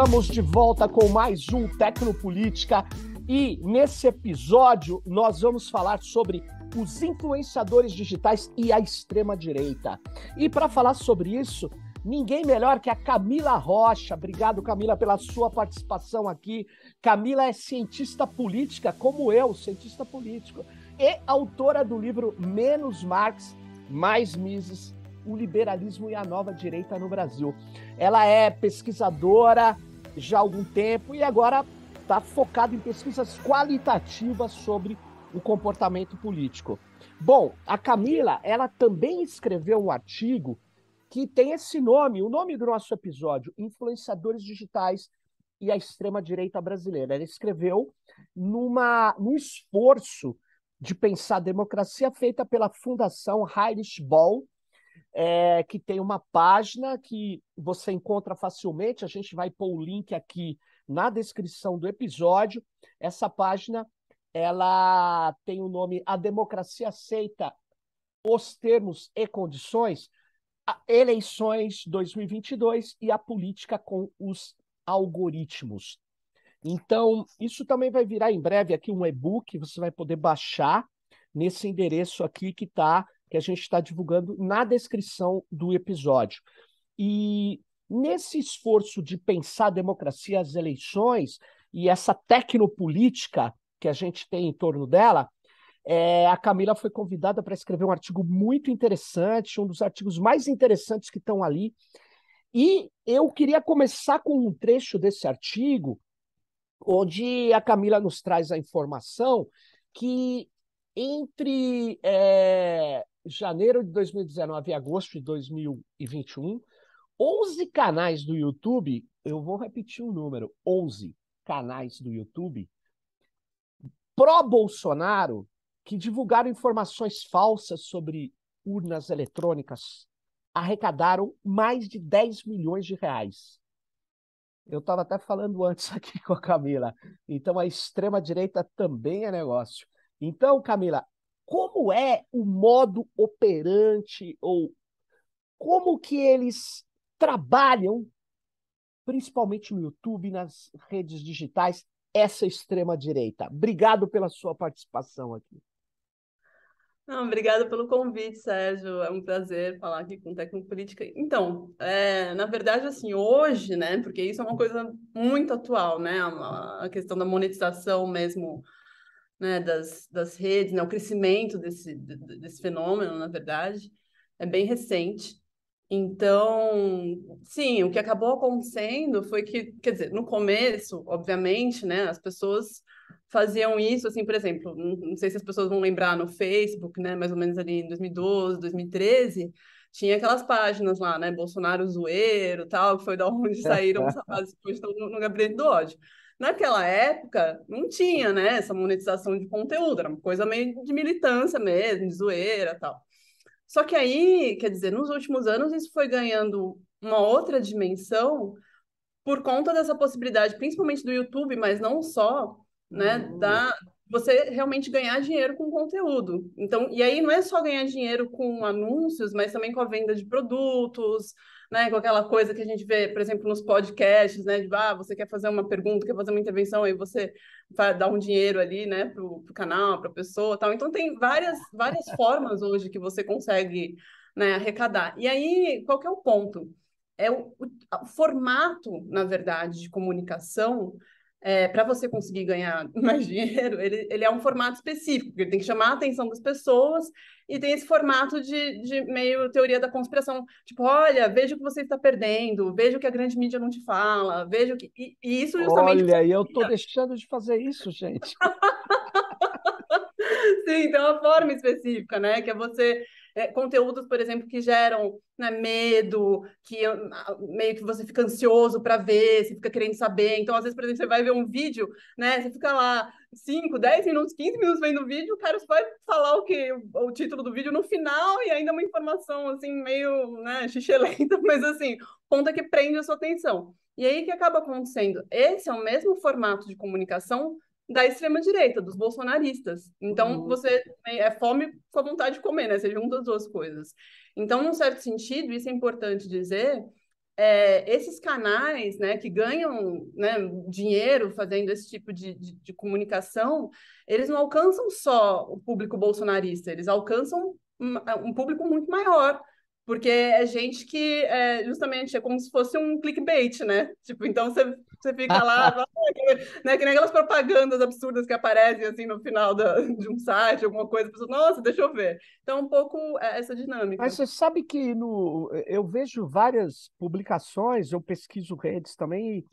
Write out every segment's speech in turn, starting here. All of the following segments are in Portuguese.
Estamos de volta com mais um Tecnopolítica e nesse episódio nós vamos falar sobre os influenciadores digitais e a extrema-direita. E para falar sobre isso, ninguém melhor que a Camila Rocha. Obrigado, Camila, pela sua participação aqui. Camila é cientista política, como eu, cientista político, e autora do livro Menos Marx, Mais Mises, o liberalismo e a nova direita no Brasil. Ela é pesquisadora já há algum tempo e agora está focada em pesquisas qualitativas sobre o comportamento político. Bom, a Camila, ela também escreveu um artigo que tem esse nome, o nome do nosso episódio, Influenciadores Digitais e a Extrema-Direita Brasileira. Ela escreveu num esforço de pensar a democracia feita pela Fundação Heinrich Böll, que tem uma página que você encontra facilmente, a gente vai pôr o link aqui na descrição do episódio. Essa página, ela tem o nome A Democracia Aceita os Termos e Condições, Eleições 2022 e a Política com os Algoritmos. Então, isso também vai virar em breve aqui um e-book, você vai poder baixar nesse endereço aqui que a gente está divulgando na descrição do episódio. E nesse esforço de pensar a democracia, as eleições e essa tecnopolítica que a gente tem em torno dela, a Camila foi convidada para escrever um artigo muito interessante, um dos artigos mais interessantes que estão ali. E eu queria começar com um trecho desse artigo, onde a Camila nos traz a informação que entre janeiro de 2019 e agosto de 2021, 11 canais do YouTube, eu vou repetir o número, 11 canais do YouTube, pró-Bolsonaro, que divulgaram informações falsas sobre urnas eletrônicas, arrecadaram mais de 10 milhões de reais. Eu estava até falando antes aqui com a Camila. Então, a extrema-direita também é negócio. Então, Camila, como é o modo operante ou como que eles trabalham, principalmente no YouTube, nas redes digitais, essa extrema-direita? Obrigado pela sua participação aqui. Não, obrigada pelo convite, Sérgio. É um prazer falar aqui com Tecnopolítica. Então, na verdade, assim, hoje, né, porque isso é uma coisa muito atual, né, a questão da monetização mesmo, né, das redes, né, o crescimento desse fenômeno, na verdade, é bem recente. Então, sim, o que acabou acontecendo foi que, quer dizer, no começo, obviamente, né, as pessoas faziam isso, assim, por exemplo, não sei se as pessoas vão lembrar no Facebook, né, mais ou menos ali em 2012, 2013, tinha aquelas páginas lá, né, Bolsonaro zoeiro, tal, que foi da onde saíram os rapazes que hoje estão no gabinete do ódio. Naquela época, não tinha, né, essa monetização de conteúdo, era uma coisa meio de militância mesmo, de zoeira, tal. Só que aí, quer dizer, nos últimos anos isso foi ganhando uma outra dimensão por conta dessa possibilidade, principalmente do YouTube, mas não só, né, da você realmente ganhar dinheiro com conteúdo. Então, e aí não é só ganhar dinheiro com anúncios, mas também com a venda de produtos, né, com aquela coisa que a gente vê, por exemplo, nos podcasts, né, de você quer fazer uma pergunta, quer fazer uma intervenção, aí você vai dar um dinheiro ali, né, pro canal, para a pessoa, tal. Então tem várias formas hoje que você consegue, né, arrecadar. E aí, qual que é o ponto? O formato, na verdade, de comunicação, para você conseguir ganhar mais dinheiro, ele é um formato específico, porque ele tem que chamar a atenção das pessoas e tem esse formato de meio teoria da conspiração. Tipo, olha, veja o que você está perdendo, veja o que a grande mídia não te fala, veja o que... E isso justamente... Olha, eu estou deixando de fazer isso, gente. Sim, tem uma forma específica, né? Que é você... conteúdos, por exemplo, que geram, né, medo, que meio que você fica ansioso para ver, você fica querendo saber. Então, às vezes, por exemplo, você vai ver um vídeo, né? Você fica lá 5, 10 minutos, 15 minutos vendo o vídeo, o cara só vai falar o título do vídeo no final e ainda uma informação, assim, meio, né, xixelenta, mas, assim, ponto é que prende a sua atenção. E aí, o que acaba acontecendo? Esse é o mesmo formato de comunicação da extrema-direita, dos bolsonaristas. Então, você é fome com a vontade de comer, né? Você junta as duas coisas. Então, num certo sentido, isso é importante dizer, esses canais, né, que ganham, né, dinheiro fazendo esse tipo de comunicação, eles não alcançam só o público bolsonarista, eles alcançam um público muito maior, porque é gente que justamente é como se fosse um clickbait, né? Tipo, então você fica lá, né, que nem aquelas propagandas absurdas que aparecem assim no final de um site, alguma coisa, a pessoa, nossa, deixa eu ver. Então, um pouco essa Mas dinâmica. você sabe que eu vejo várias publicações, eu pesquiso redes também,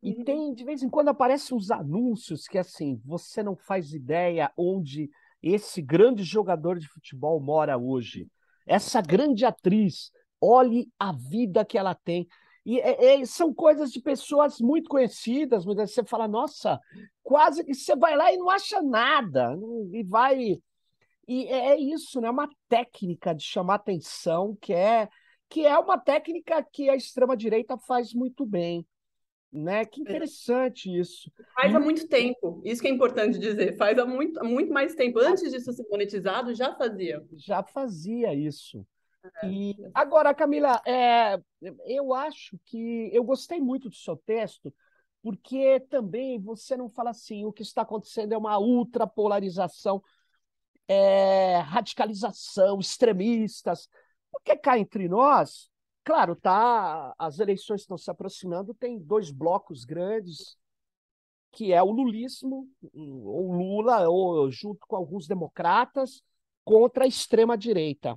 e Uhum. tem, de vez em quando, aparecem uns anúncios que, assim, você não faz ideia onde esse grande jogador de futebol mora hoje. Essa grande atriz, olhe a vida que ela tem. E são coisas de pessoas muito conhecidas, muitas vezes você fala, nossa, quase. E você vai lá e não acha nada, e vai. E é isso, né? Uma técnica de chamar atenção que é uma técnica que a extrema-direita faz muito bem, né? Que interessante isso. E Faz há muito tempo, isso que é importante dizer, faz há muito mais tempo. Antes disso ser monetizado, já fazia. já fazia isso. E É. agora, Camila, eu acho que eu gostei muito do seu texto, porque também você não fala assim, o que está acontecendo é uma ultrapolarização, radicalização, extremistas. Porque cá entre nós, claro, tá, as eleições estão se aproximando, tem dois blocos grandes, que é o lulismo, ou Lula, ou junto com alguns democratas, contra a extrema-direita.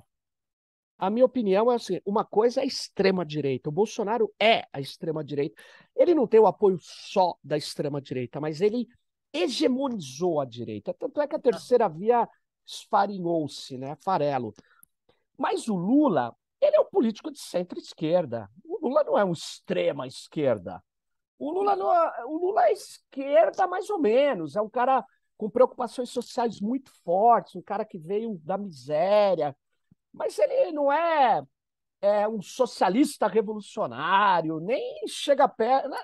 A minha opinião é assim: uma coisa é a extrema-direita. O Bolsonaro é a extrema-direita. Ele não tem o apoio só da extrema-direita, mas ele hegemonizou a direita. Tanto é que a terceira via esfarinhou-se, né? Farelo. Mas o Lula, ele é um político de centro-esquerda. O Lula não é um extrema-esquerda. O Lula é esquerda, mais ou menos. É um cara com preocupações sociais muito fortes, um cara que veio da miséria. Mas ele não é um socialista revolucionário, nem chega perto. Né?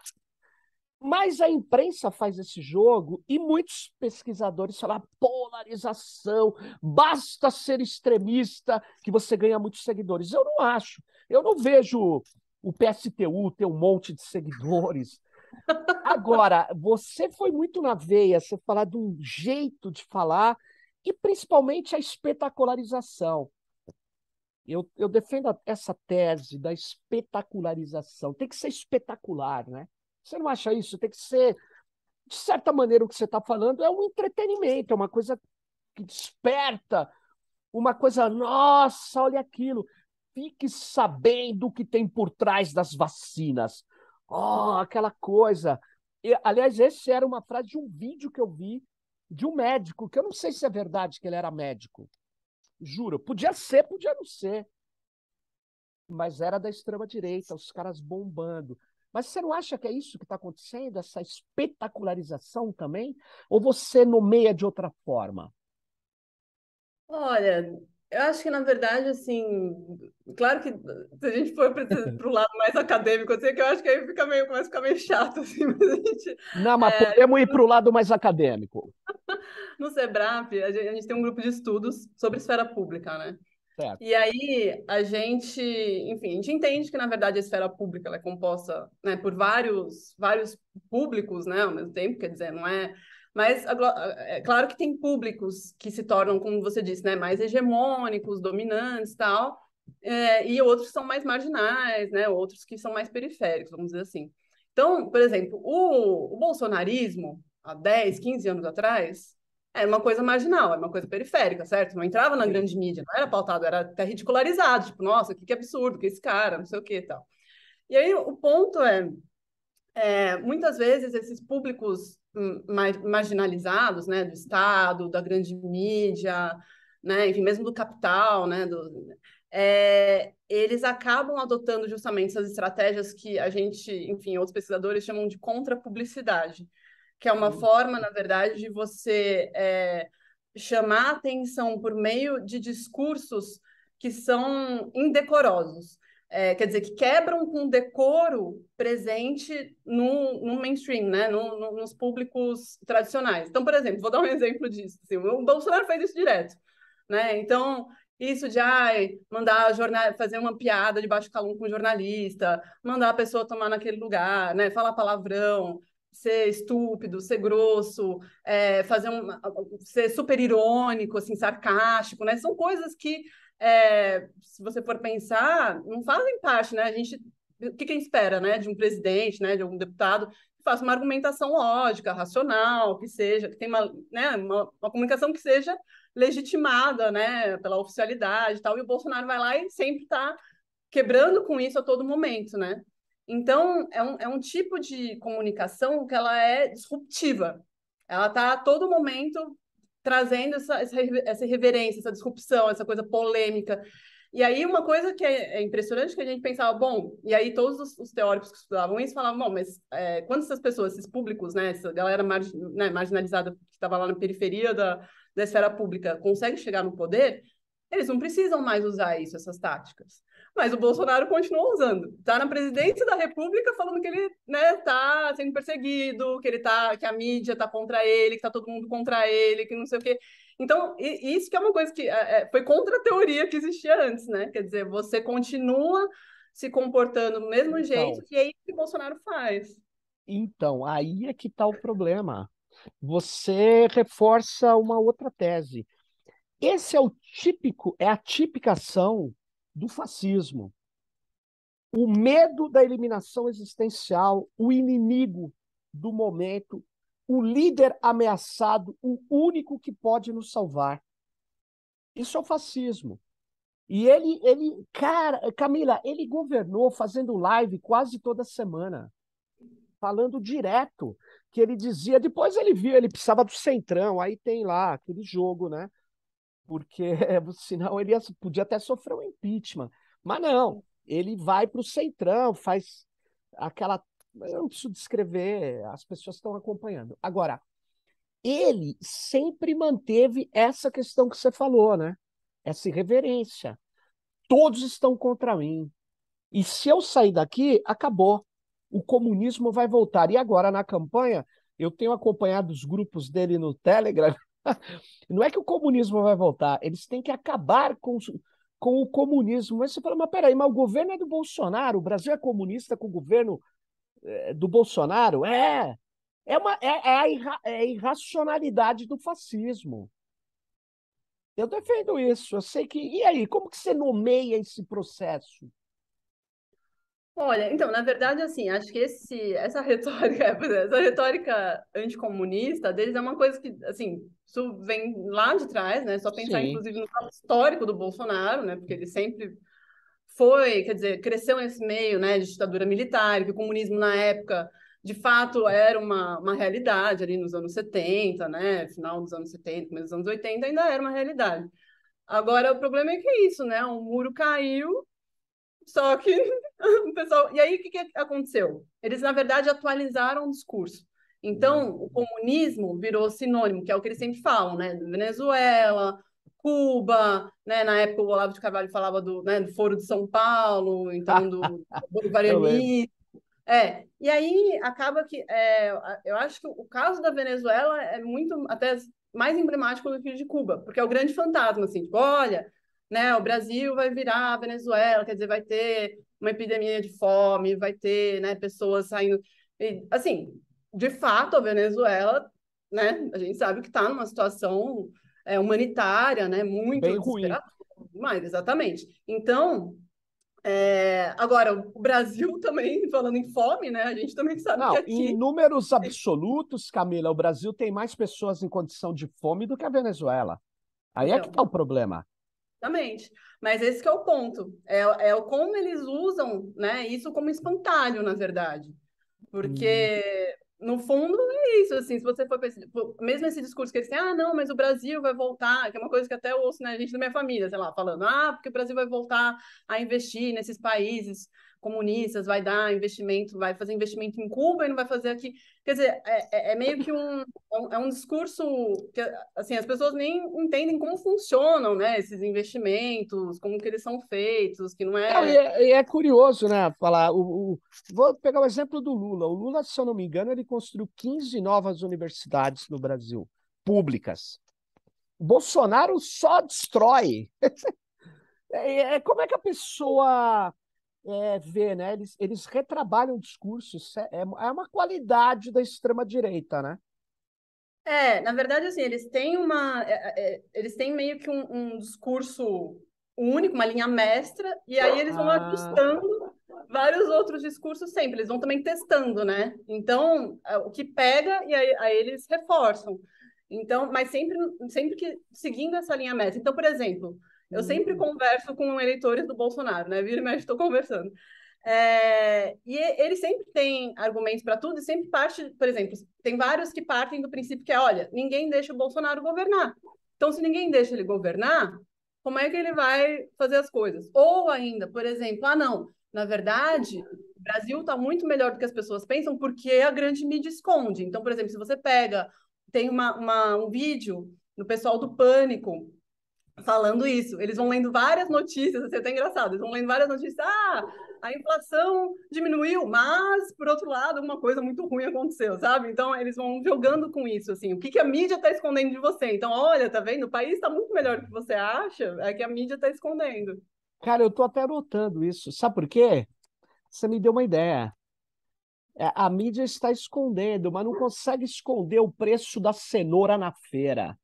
Mas a imprensa faz esse jogo e muitos pesquisadores falam polarização, basta ser extremista que você ganha muitos seguidores. Eu não acho. Eu não vejo o PSTU ter um monte de seguidores. Agora, você foi muito na veia, você falar de um jeito de falar e principalmente a espetacularização. Eu defendo essa tese da espetacularização. Tem que ser espetacular, né? Você não acha isso? Tem que ser, de certa maneira, o que você está falando é um entretenimento, é uma coisa que desperta, uma coisa, nossa, olha aquilo. Fique sabendo o que tem por trás das vacinas. Oh, aquela coisa. Aliás, esse era uma frase de um vídeo que eu vi de um médico, que eu não sei se é verdade que ele era médico. Juro, podia ser, podia não ser, mas era da extrema-direita, os caras bombando. Mas você não acha que é isso que está acontecendo, essa espetacularização também? Ou você nomeia de outra forma? Olha, eu acho que, na verdade, assim, claro que se a gente for para o lado mais acadêmico, assim, que eu acho que aí começa a ficar meio chato, assim, mas a gente, Não, mas podemos ir para o lado mais acadêmico. no SEBRAP, a gente tem um grupo de estudos sobre esfera pública, né? Certo. E aí a gente, enfim, a gente entende que, na verdade, a esfera pública ela é composta, né, por vários públicos, né, ao mesmo tempo, quer dizer, não é... Mas é claro que tem públicos que se tornam, como você disse, né, mais hegemônicos, dominantes e tal, e outros que são mais marginais, né, outros que são mais periféricos, vamos dizer assim. Então, por exemplo, o bolsonarismo, há 10, 15 anos atrás, era uma coisa marginal, era uma coisa periférica, certo? Não entrava na Sim. grande mídia, não era pautado, era até ridicularizado, tipo, nossa, que absurdo, que esse cara, não sei o que e tal. E aí o ponto muitas vezes esses públicos marginalizados, né, do Estado, da grande mídia, né, enfim, mesmo do capital, né, eles acabam adotando justamente essas estratégias que a gente, enfim, outros pesquisadores chamam de contra-publicidade, que é uma forma, na verdade, de você chamar atenção por meio de discursos que são indecorosos. Quer dizer, que quebram com o decoro presente no mainstream, né? Nos públicos tradicionais. Então, por exemplo, vou dar um exemplo disso. Assim, o Bolsonaro faz isso direto. Né? Então, Isso de mandar fazer uma piada de baixo calão com o jornalista, mandar a pessoa tomar naquele lugar, né? Falar palavrão, ser estúpido, ser grosso, ser super irônico, assim, sarcástico, né? São coisas que, se você for pensar, não fazem parte, né? O que quem espera, né? De um presidente, né? De um deputado que faça uma argumentação lógica, racional, que seja, que tenha uma comunicação que seja legitimada, né, pela oficialidade e tal, e o Bolsonaro vai lá e sempre está quebrando com isso a todo momento, né? Então, é um tipo de comunicação que ela é disruptiva. Ela está a todo momento trazendo essa irreverência, essa disrupção, essa coisa polêmica. E aí, uma coisa que é impressionante que a gente pensava, bom, e aí todos os teóricos que estudavam isso falavam, bom, mas quando essas pessoas, esses públicos, né, essa galera marginalizada que estava lá na periferia da esfera pública consegue chegar no poder, eles não precisam mais usar isso, essas táticas. Mas o Bolsonaro continua usando. Está na presidência da República falando que ele, né, está sendo perseguido, que a mídia está contra ele, que está todo mundo contra ele, que não sei o quê. Então, isso que é uma coisa que foi contra a teoria que existia antes, né? Quer dizer, você continua se comportando do mesmo jeito, Então, e é isso que o Bolsonaro faz. então, aí é que está o problema. Você reforça uma outra tese. Esse é a tipicação do fascismo. O medo da eliminação existencial, o inimigo do momento, o líder ameaçado, o único que pode nos salvar. Isso é o fascismo. E cara, Camila, ele governou fazendo live quase toda semana, falando direto, que ele dizia, depois ele viu, ele precisava do Centrão, aí tem lá aquele jogo, né? Porque senão podia até sofrer um impeachment. Mas não, ele vai para o Centrão, faz aquela. Eu não preciso descrever, as pessoas estão acompanhando. Agora, ele sempre manteve essa questão que você falou, né? Essa irreverência. Todos estão contra mim. E se eu sair daqui, acabou. O comunismo vai voltar. E agora, na campanha, eu tenho acompanhado os grupos dele no Telegram. Não é que o comunismo vai voltar, eles têm que acabar com o comunismo. Mas você fala, mas peraí, mas o governo é do Bolsonaro, o Brasil é comunista com o governo do Bolsonaro? É a irracionalidade do fascismo. Eu defendo isso. Eu sei que. E aí, como que você nomeia esse processo? Olha, então, na verdade, assim, acho que essa retórica, essa retórica anticomunista deles é uma coisa que, assim, isso vem lá de trás, né? Só pensar, Sim. inclusive, no fato histórico do Bolsonaro, né? Porque ele sempre quer dizer, cresceu nesse meio, né, de ditadura militar, que o comunismo na época, de fato, era uma realidade ali nos anos 70, né? Final dos anos 70, começo dos anos 80, ainda era uma realidade. Agora, o problema é que é isso, né? O muro caiu, só que o pessoal. E aí, o que aconteceu? Eles, na verdade, atualizaram o discurso. Então, o comunismo virou sinônimo, que é o que eles sempre falam, né? Venezuela, Cuba, né? Na época, o Olavo de Carvalho falava do Foro de São Paulo, então do Eu lembro. bolivarianismo. E aí acaba que eu acho que o caso da Venezuela é muito até mais emblemático do que o de Cuba, porque é o grande fantasma, assim, tipo, olha, né, o Brasil vai virar a Venezuela, quer dizer, vai ter uma epidemia de fome, vai ter, né, pessoas saindo. E, assim, de fato, a Venezuela, né, a gente sabe que está numa situação humanitária, né, muito Bem ruim. desesperadora, mas exatamente. Então, agora, o Brasil também, falando em fome, né? A gente também sabe que Não, em aqui. números absolutos, Camila, o Brasil tem mais pessoas em condição de fome do que a Venezuela. Aí é que está Então, o problema. exatamente. Mas esse que é o ponto. O como eles usam, né, isso como espantalho, na verdade. Hum. Porque, no fundo, é isso, assim, se você for pensar, mesmo esse discurso que eles têm, não, mas o Brasil vai voltar, que é uma coisa que até eu ouço, né, gente da minha família, sei lá, falando, porque o Brasil vai voltar a investir nesses países comunistas, vai dar investimento, vai fazer investimento em Cuba e não vai fazer aqui. Quer dizer, é meio que um discurso que, assim, as pessoas nem entendem como funcionam, né, esses investimentos, como que eles são feitos, que não Não, é. e é curioso, né? Falar. Vou pegar o exemplo do Lula. O Lula, se eu não me engano, ele construiu 15 novas universidades no Brasil, públicas. Bolsonaro só destrói. Como é que a pessoa vê, né? Eles retrabalham o discurso, isso é uma qualidade da extrema-direita, né? Na verdade, assim, eles têm meio que um discurso único, uma linha mestra, e aí eles vão Ah, ajustando vários outros discursos sempre, eles vão também testando, né? Então, o que pega, e aí eles reforçam. Então, mas sempre que seguindo essa linha mestra. Então, por exemplo, eu sempre hum, converso com eleitores do Bolsonaro, né? Vira e mexe, estou conversando. Ele sempre tem argumentos para tudo e sempre parte, por exemplo, tem vários que partem do princípio que é, olha, ninguém deixa o Bolsonaro governar. Então, se ninguém deixa ele governar, como é que ele vai fazer as coisas? Ou ainda, por exemplo, não, na verdade, o Brasil está muito melhor do que as pessoas pensam porque a grande mídia esconde. Então, por exemplo, se você pega, tem um vídeo do pessoal do Pânico falando isso. Eles vão lendo várias notícias, assim, é até engraçado. Eles vão lendo várias notícias. A inflação diminuiu, mas, por outro lado, uma coisa muito ruim aconteceu, sabe? Então, eles vão jogando com isso, assim. O que que a mídia está escondendo de você? Então, olha, tá vendo? O país está muito melhor do que você acha, é que a mídia está escondendo. cara, eu tô até notando isso. Sabe por quê? Você me deu uma ideia. A mídia está escondendo, mas não consegue esconder o preço da cenoura na feira.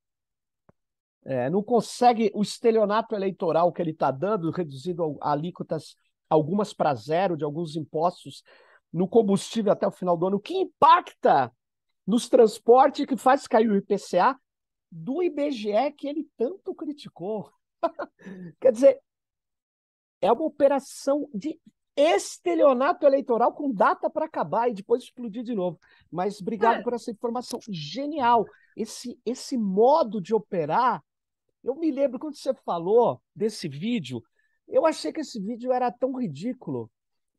Não consegue o estelionato eleitoral que ele está dando, reduzindo alíquotas, algumas para zero, de alguns impostos no combustível até o final do ano, que impacta nos transportes, que faz cair o IPCA do IBGE que ele tanto criticou. Quer dizer, é uma operação de estelionato eleitoral com data para acabar e depois explodir de novo. Mas obrigado É, por essa informação. Genial. Esse modo de operar, eu me lembro quando você falou desse vídeo, eu achei que esse vídeo era tão ridículo,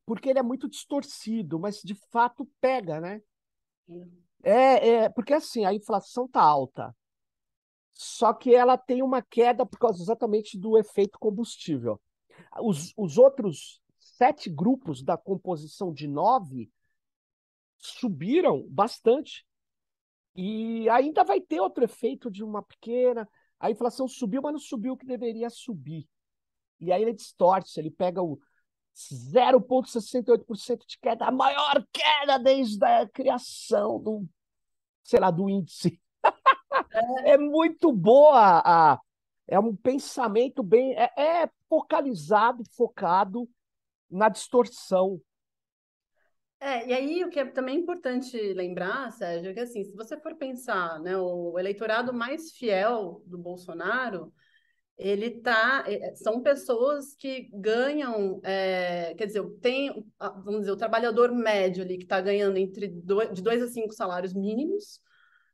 porque ele é muito distorcido, mas de fato pega, né? Porque assim, a inflação tá alta, só que ela tem uma queda por causa exatamente do efeito combustível. Os outros 7 grupos da composição de 9 subiram bastante. E ainda vai ter outro efeito de uma pequena. A inflação subiu, mas não subiu o que deveria subir. E aí ele distorce, ele pega o 0,68% de queda, a maior queda desde a criação do, sei lá, do índice. É muito boa é um pensamento bem focalizado, focado na distorção. e aí o que é também importante lembrar, Sérgio, é que assim, se você for pensar, né, o eleitorado mais fiel do Bolsonaro, são pessoas que ganham, quer dizer, tem, vamos dizer, o trabalhador médio ali que está ganhando de 2 a 5 salários mínimos,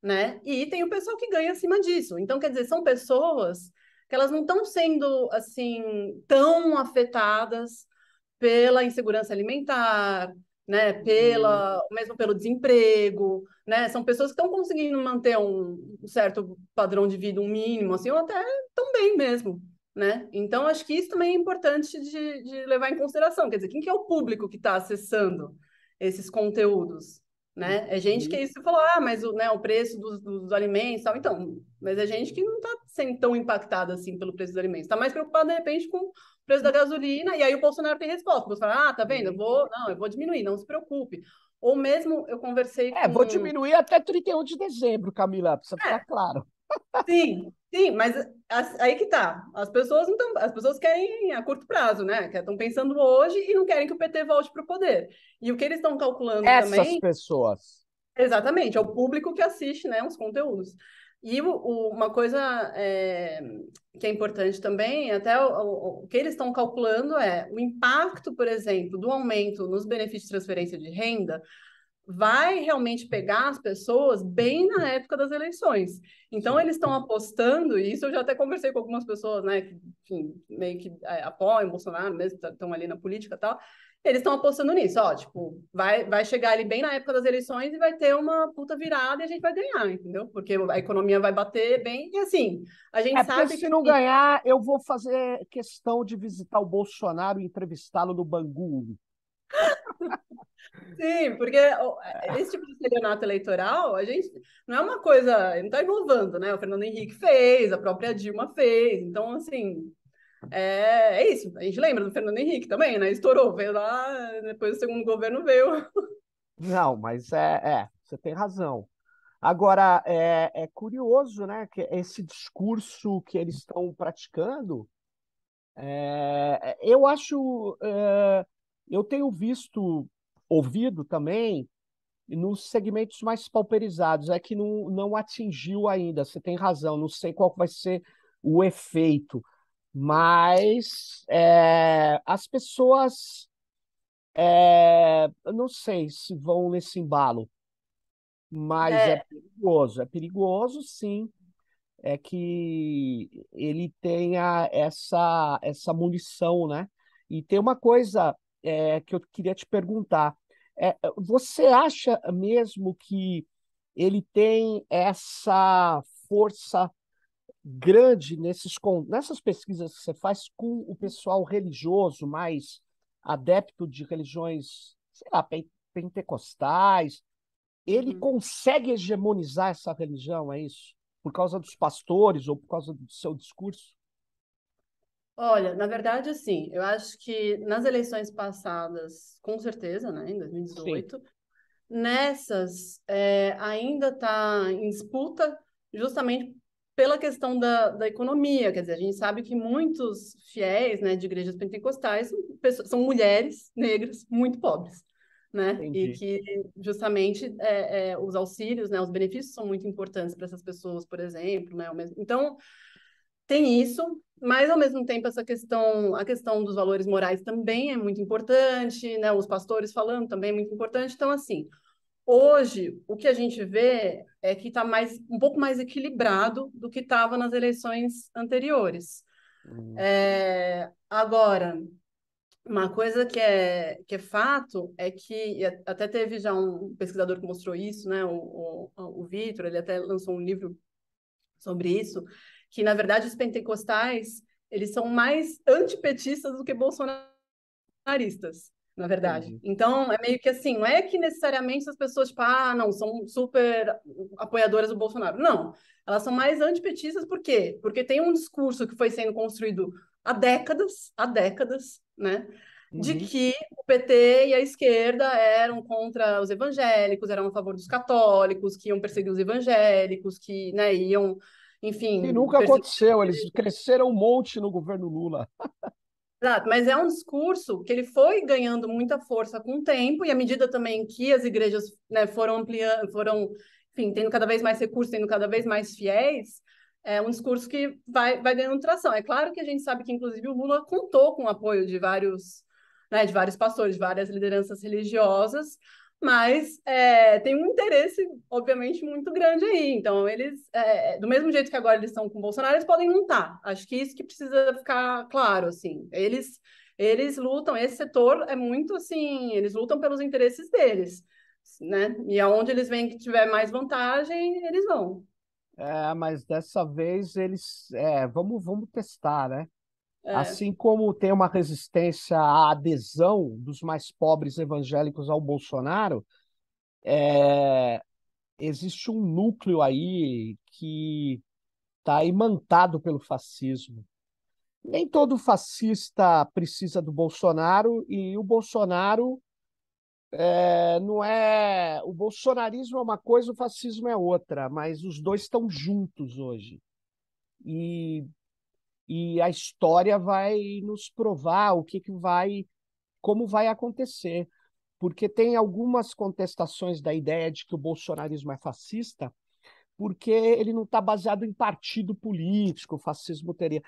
né? E tem o pessoal que ganha acima disso. Então, quer dizer, são pessoas que elas não estão sendo assim tão afetadas pela insegurança alimentar, né? Mesmo pelo desemprego, né? São pessoas que estão conseguindo manter um certo padrão de vida, um mínimo, assim, ou até tão bem mesmo, né? Então, acho que isso também é importante de levar em consideração. Quer dizer, quem que é o público que está acessando esses conteúdos? Né? É gente que Uhum. isso você falou, mas o preço dos alimentos, tal. Então, mas é gente que não está sendo tão impactada assim pelo preço dos alimentos, está mais preocupada de repente com o preço da gasolina, e aí o Bolsonaro tem resposta. O Bolsonaro, tá vendo? Eu vou diminuir, não se preocupe. Ou mesmo eu conversei Vou com. diminuir até 31 de dezembro, Camila, precisa ficar É, claro. sim, sim, mas aí que tá. As pessoas não tão, as pessoas querem a curto prazo, né? Que estão pensando hoje e não querem que o PT volte para o poder. E o que eles estão calculando Essas também. pessoas. Exatamente, é o público que assiste, né, os conteúdos. E uma coisa que é importante também, até o que eles estão calculando é o impacto, por exemplo, do aumento nos benefícios de transferência de renda vai realmente pegar as pessoas bem na época das eleições. Então, Sim. eles estão apostando, e isso eu já até conversei com algumas pessoas, né, que, enfim, meio que apoiam Bolsonaro mesmo, estão ali na política e tal, eles estão apostando nisso, ó, tipo, vai chegar ali bem na época das eleições e vai ter uma puta virada e a gente vai ganhar, entendeu? Porque a economia vai bater bem, e assim, a gente Porque sabe se que não ganhar, eu vou fazer questão de visitar o Bolsonaro e entrevistá-lo no Bangu. sim, porque esse tipo de estelionato eleitoral, a gente não é uma coisa, não está inovando, né? O Fernando Henrique fez, a própria Dilma fez, então, assim, É isso. A gente lembra do Fernando Henrique também, né? Estourou, veio lá, depois do segundo governo veio. Não, mas você tem razão. Agora, é curioso, né, que esse discurso que eles estão praticando, eu acho, eu tenho visto, ouvido também, nos segmentos mais pauperizados, é que não atingiu ainda, você tem razão, não sei qual vai ser o efeito, mas as pessoas, eu não sei se vão nesse embalo, mas É, é perigoso sim, é que ele tenha essa munição, né? E tem uma coisa que eu queria te perguntar. Você acha mesmo que ele tem essa força grande nessas pesquisas que você faz com o pessoal religioso, mais adepto de religiões, sei lá, pentecostais? Ele uhum. consegue hegemonizar essa religião, é isso? Por causa dos pastores ou por causa do seu discurso? Olha, na verdade, assim, eu acho que nas eleições passadas, com certeza, né, em Sim, 2018, nessas ainda está em disputa justamente pela questão da economia. Quer dizer, a gente sabe que muitos fiéis, né, de igrejas pentecostais são, são mulheres negras muito pobres, né? E entendi. que justamente os auxílios, né, os benefícios são muito importantes para essas pessoas, por exemplo, né? Então, tem isso, mas ao mesmo tempo essa questão, a questão dos valores morais também é muito importante, né? Os pastores falando também é muito importante. Então, assim, hoje, o que a gente vê é que está um pouco mais equilibrado do que estava nas eleições anteriores. Hum, Agora, uma coisa que é fato é que, e até teve já um pesquisador que mostrou isso, né, o Vitor, ele até lançou um livro sobre isso, que, na verdade, os pentecostais, eles são mais antipetistas do que bolsonaristas bolsonaristas, na verdade. entendi. Então, é meio que assim, não é que necessariamente as pessoas, tipo, não, são super apoiadoras do Bolsonaro. Não, elas são mais antipetistas, por quê? Porque tem um discurso que foi sendo construído há décadas, né? De Uhum. que o PT e a esquerda eram contra os evangélicos, eram a favor dos católicos, que iam perseguir os evangélicos, que, né, iam, E enfim, nunca aconteceu, eles cresceram um monte no governo Lula. Exato, mas é um discurso que ele foi ganhando muita força com o tempo, e à medida também que as igrejas, né, foram ampliando, foram, enfim, tendo cada vez mais recursos, tendo cada vez mais fiéis, é um discurso que vai ganhando tração. É claro que a gente sabe que, inclusive, o Lula contou com o apoio de vários, né, de vários pastores, de várias lideranças religiosas, mas tem um interesse, obviamente, muito grande aí. Então, eles, do mesmo jeito que agora eles estão com o Bolsonaro, eles podem não estar. Acho que isso que precisa ficar claro, assim. Eles lutam, esse setor é muito assim, eles lutam pelos interesses deles, né? E aonde eles veem que tiver mais vantagem, eles vão. Mas dessa vez eles. Vamos testar, né? É, Assim como tem uma resistência à adesão dos mais pobres evangélicos ao Bolsonaro, existe um núcleo aí que está imantado pelo fascismo. Nem todo fascista precisa do Bolsonaro e o Bolsonaro não é. O bolsonarismo é uma coisa, o fascismo é outra, mas os dois estão juntos hoje. E, e a história vai nos provar como vai acontecer. Porque tem algumas contestações da ideia de que o bolsonarismo é fascista, porque ele não está baseado em partido político, o fascismo teria.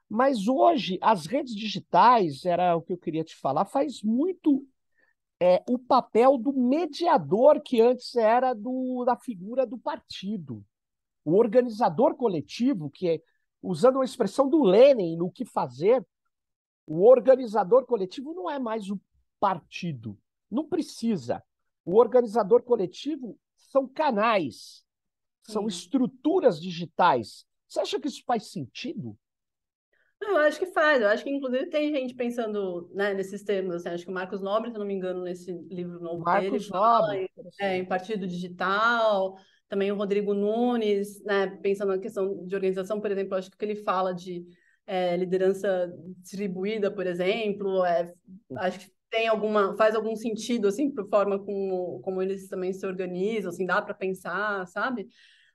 Mas hoje, as redes digitais, era o que eu queria te falar, faz muito o papel do mediador que antes era da figura do partido. O organizador coletivo, usando a expressão do Lenin no que fazer, o organizador coletivo não é mais o partido. Não precisa. O organizador coletivo são canais, são sim. estruturas digitais. Você acha que isso faz sentido? Eu acho que faz, eu acho que inclusive tem gente pensando, né, nesses termos, assim, acho que o Marcos Nobre, se eu não me engano, nesse livro novo dele, Marcos fala Nobre, em interessante. partido digital, também o Rodrigo Nunes, né, pensando na questão de organização, por exemplo, acho que ele fala liderança distribuída, por exemplo, acho que faz algum sentido, assim, para a forma como eles também se organizam, assim, dá para pensar, sabe?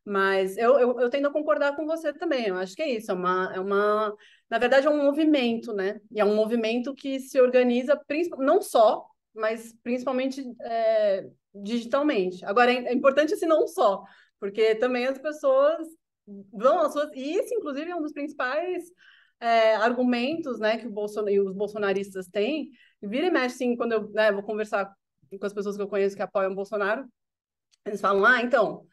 Mas eu tendo a concordar com você também, eu acho que é isso, na verdade é um movimento, né? E é um movimento que se organiza, não só, mas principalmente digitalmente. Agora, é importante esse não só, porque também as pessoas vão às suas... E isso, inclusive, é um dos principais argumentos, né, que os bolsonaristas têm. E vira e mexe, assim, quando eu, né, vou conversar com as pessoas que eu conheço que apoiam o Bolsonaro, eles falam, então,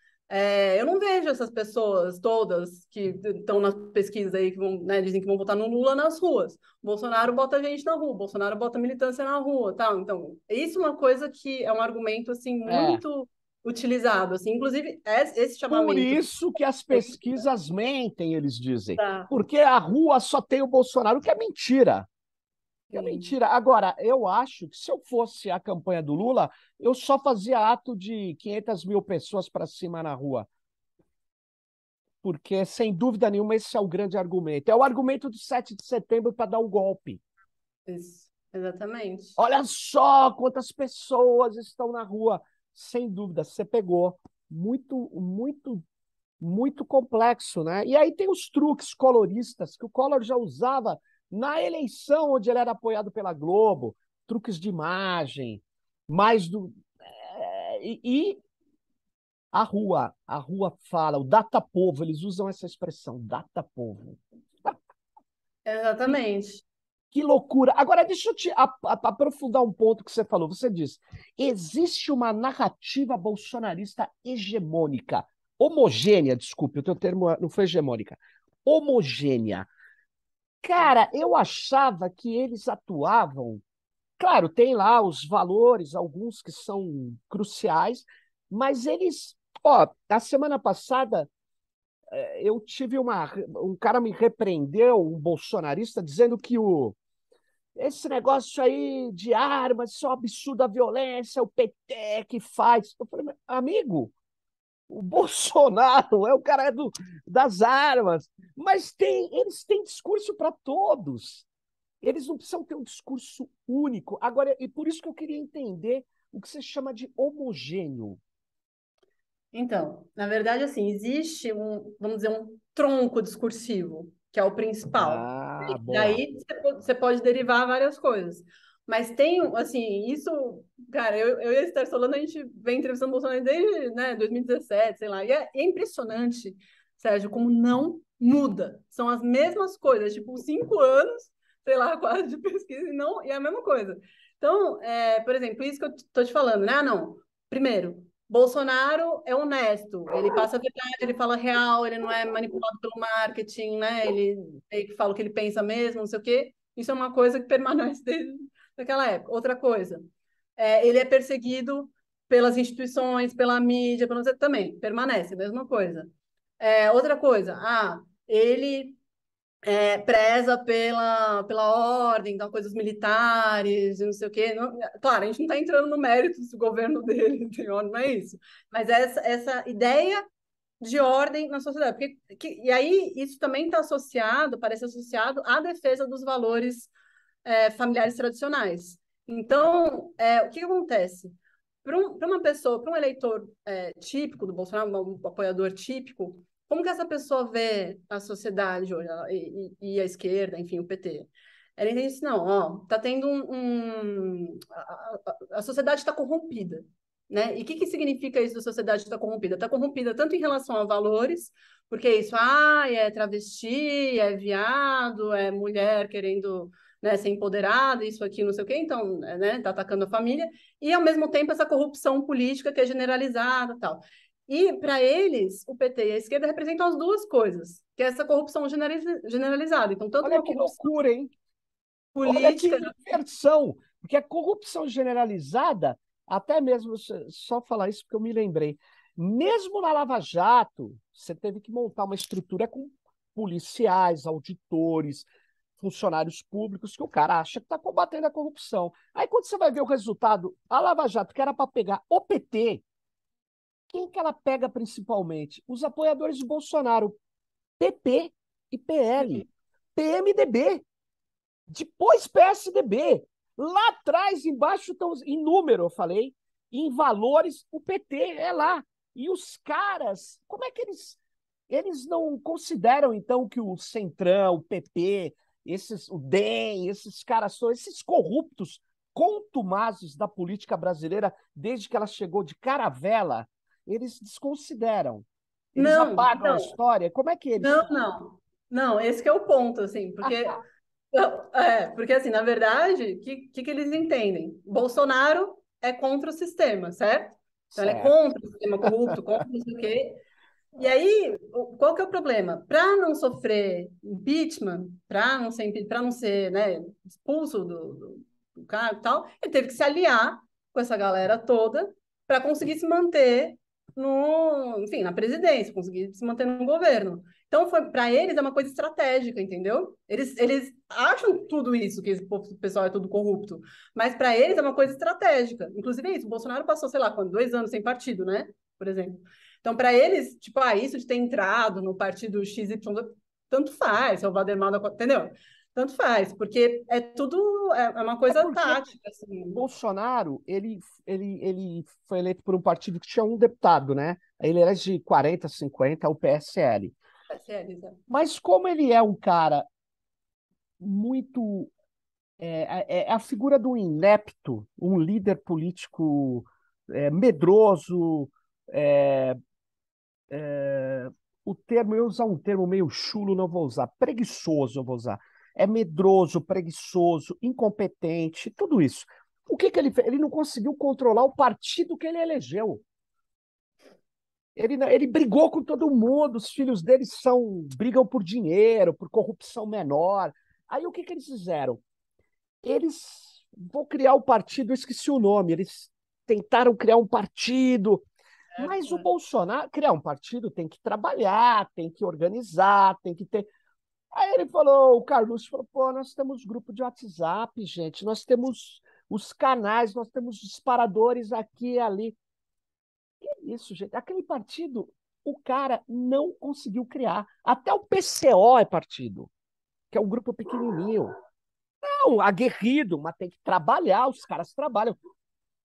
eu não vejo essas pessoas todas que estão nas pesquisas aí, que vão, né, dizem que vão votar no Lula nas ruas. O Bolsonaro bota gente na rua, o Bolsonaro bota militância na rua, tal. Então, isso é uma coisa que é um argumento, assim, É. muito utilizado, assim. Inclusive, esse Por chamamento... isso que as pesquisas mentem, eles dizem. Tá, Porque a rua só tem o Bolsonaro, que é mentira. Que é sim. mentira. Agora, eu acho que se eu fosse a campanha do Lula, eu só fazia ato de 500 mil pessoas para cima na rua. Porque, sem dúvida nenhuma, esse é o grande argumento. É o argumento do 7 de setembro para dar o golpe. Isso, exatamente. Olha só quantas pessoas estão na rua. Sem dúvida, você pegou. Muito, muito, muito complexo, né? E aí tem os truques coloristas que o Collor já usava na eleição onde ele era apoiado pela Globo, truques de imagem, mais do e a rua fala, o data povo, eles usam essa expressão, data povo. Que, Exatamente. que loucura. Agora deixa eu te aprofundar um ponto que você falou. Você diz: existe uma narrativa bolsonarista hegemônica, homogênea, desculpe, o teu termo não foi hegemônica, homogênea. Cara, eu achava que eles atuavam. Claro, tem lá os valores, alguns que são cruciais, mas eles. Ó, a semana passada eu tive uma. Um cara me repreendeu, um bolsonarista, dizendo que esse negócio aí de armas, isso é um absurdo a violência, o PT que faz. Eu falei, amigo, o Bolsonaro é o cara das armas, mas eles têm discurso para todos. Eles não precisam ter um discurso único. Agora, e por isso que eu queria entender o que você chama de homogêneo. Então, na verdade, assim, existe vamos dizer, um tronco discursivo, que é o principal. Ah, boa. Daí você pode derivar várias coisas. Mas tem, assim, isso, cara, eu e a Esther Solano, a gente vem entrevistando o Bolsonaro desde, né, 2017, sei lá, e é impressionante, Sérgio, como não muda. São as mesmas coisas, tipo, 5 anos, sei lá, quase de pesquisa, e é a mesma coisa. Então, por exemplo, isso que eu tô te falando, né? Ah, não. Primeiro, Bolsonaro é honesto, ele passa a verdade, ele fala a real, ele não é manipulado pelo marketing, né? Ele fala o que ele pensa mesmo, não sei o quê. Isso é uma coisa que permanece desde aquela época. Outra coisa, ele é perseguido pelas instituições, pela mídia, também permanece, a mesma coisa. Outra coisa, ele preza pela ordem, então coisas militares, e não sei o quê. Claro, a gente não está entrando no mérito se o governo dele tem ordem, não é isso. Mas essa ideia de ordem na sociedade. E aí isso também está associado, parece associado à defesa dos valores familiares tradicionais. Então, o que acontece? Para uma pessoa, para um eleitor típico do Bolsonaro, um apoiador típico, como que essa pessoa vê a sociedade hoje, e a esquerda, enfim, o PT? Ela entende assim, não, ó, tá tendo a sociedade está corrompida, né? E o que significa isso, a sociedade está corrompida? Está corrompida tanto em relação a valores, porque isso, é travesti, é viado, é mulher querendo, né, ser empoderada, isso aqui, não sei o quê, então, né, tá atacando a família, e ao mesmo tempo essa corrupção política que é generalizada, tal. E para eles, o PT e a esquerda representam as duas coisas, que é essa corrupção generalizada. Então, tanto Olha uma que corrupção loucura, hein? Olha que política, inversão. Porque a corrupção generalizada, até mesmo, só falar isso porque eu me lembrei, mesmo na Lava Jato, você teve que montar uma estrutura com policiais, auditores, funcionários públicos, que o cara acha que está combatendo a corrupção. Aí quando você vai ver o resultado, a Lava Jato, que era para pegar o PT, quem que ela pega principalmente? Os apoiadores de Bolsonaro, PP e PL. PMDB, depois PSDB. Lá atrás, embaixo, estão em número, eu falei, em valores, o PT é lá. E os caras, como é que eles não consideram, então, que o Centrão, o PP, o DEM, esses caras, esses corruptos contumazes da política brasileira, desde que ela chegou de caravela, eles desconsideram. Eles Não, apagam a não, história. Como é que eles... não. Não, esse que é o ponto, assim, porque porque assim, na verdade, o que eles entendem? Bolsonaro é contra o sistema, certo? Então ele é Certo. contra o sistema corrupto, contra não sei o quê. E aí, qual que é o problema? Para não sofrer impeachment, para não ser, né, expulso do cargo e tal, ele teve que se aliar com essa galera toda para conseguir se manter enfim, na presidência, conseguir se manter no governo. Então, para eles é uma coisa estratégica, entendeu? Eles acham tudo isso, que o pessoal é tudo corrupto, mas para eles é uma coisa estratégica. Inclusive é isso, o Bolsonaro passou, sei lá, 2 anos sem partido, né? Por exemplo. Então, para eles, tipo, isso de ter entrado no partido XY, tanto faz, se é o Valdemar, entendeu? Tanto faz, porque é tudo, é uma É coisa porque tática, o assim. Bolsonaro, ele foi eleito por um partido que tinha um deputado, né? Ele era de 40, 50, o PSL. PSL. Mas como ele é um cara muito... É a figura do inepto, um líder político medroso, é, o termo, eu ia usar um termo meio chulo, não vou usar, preguiçoso eu vou usar. É medroso, preguiçoso, incompetente, tudo isso. O que que ele fez? Ele não conseguiu controlar o partido que ele elegeu. Ele brigou com todo mundo, os filhos dele brigam por dinheiro, por corrupção menor. Aí o que que eles fizeram? Eles vão criar o partido, eu esqueci o nome, eles tentaram criar um partido, mas o Bolsonaro, criar um partido tem que trabalhar, tem que organizar, tem que ter. Aí ele falou, o Carlos falou, pô, nós temos grupo de WhatsApp, gente, nós temos os canais, nós temos disparadores aqui e ali. Que isso, gente? Aquele partido, o cara não conseguiu criar. Até o PCO é partido, que é um grupo pequenininho. Não, aguerrido, mas tem que trabalhar, os caras trabalham.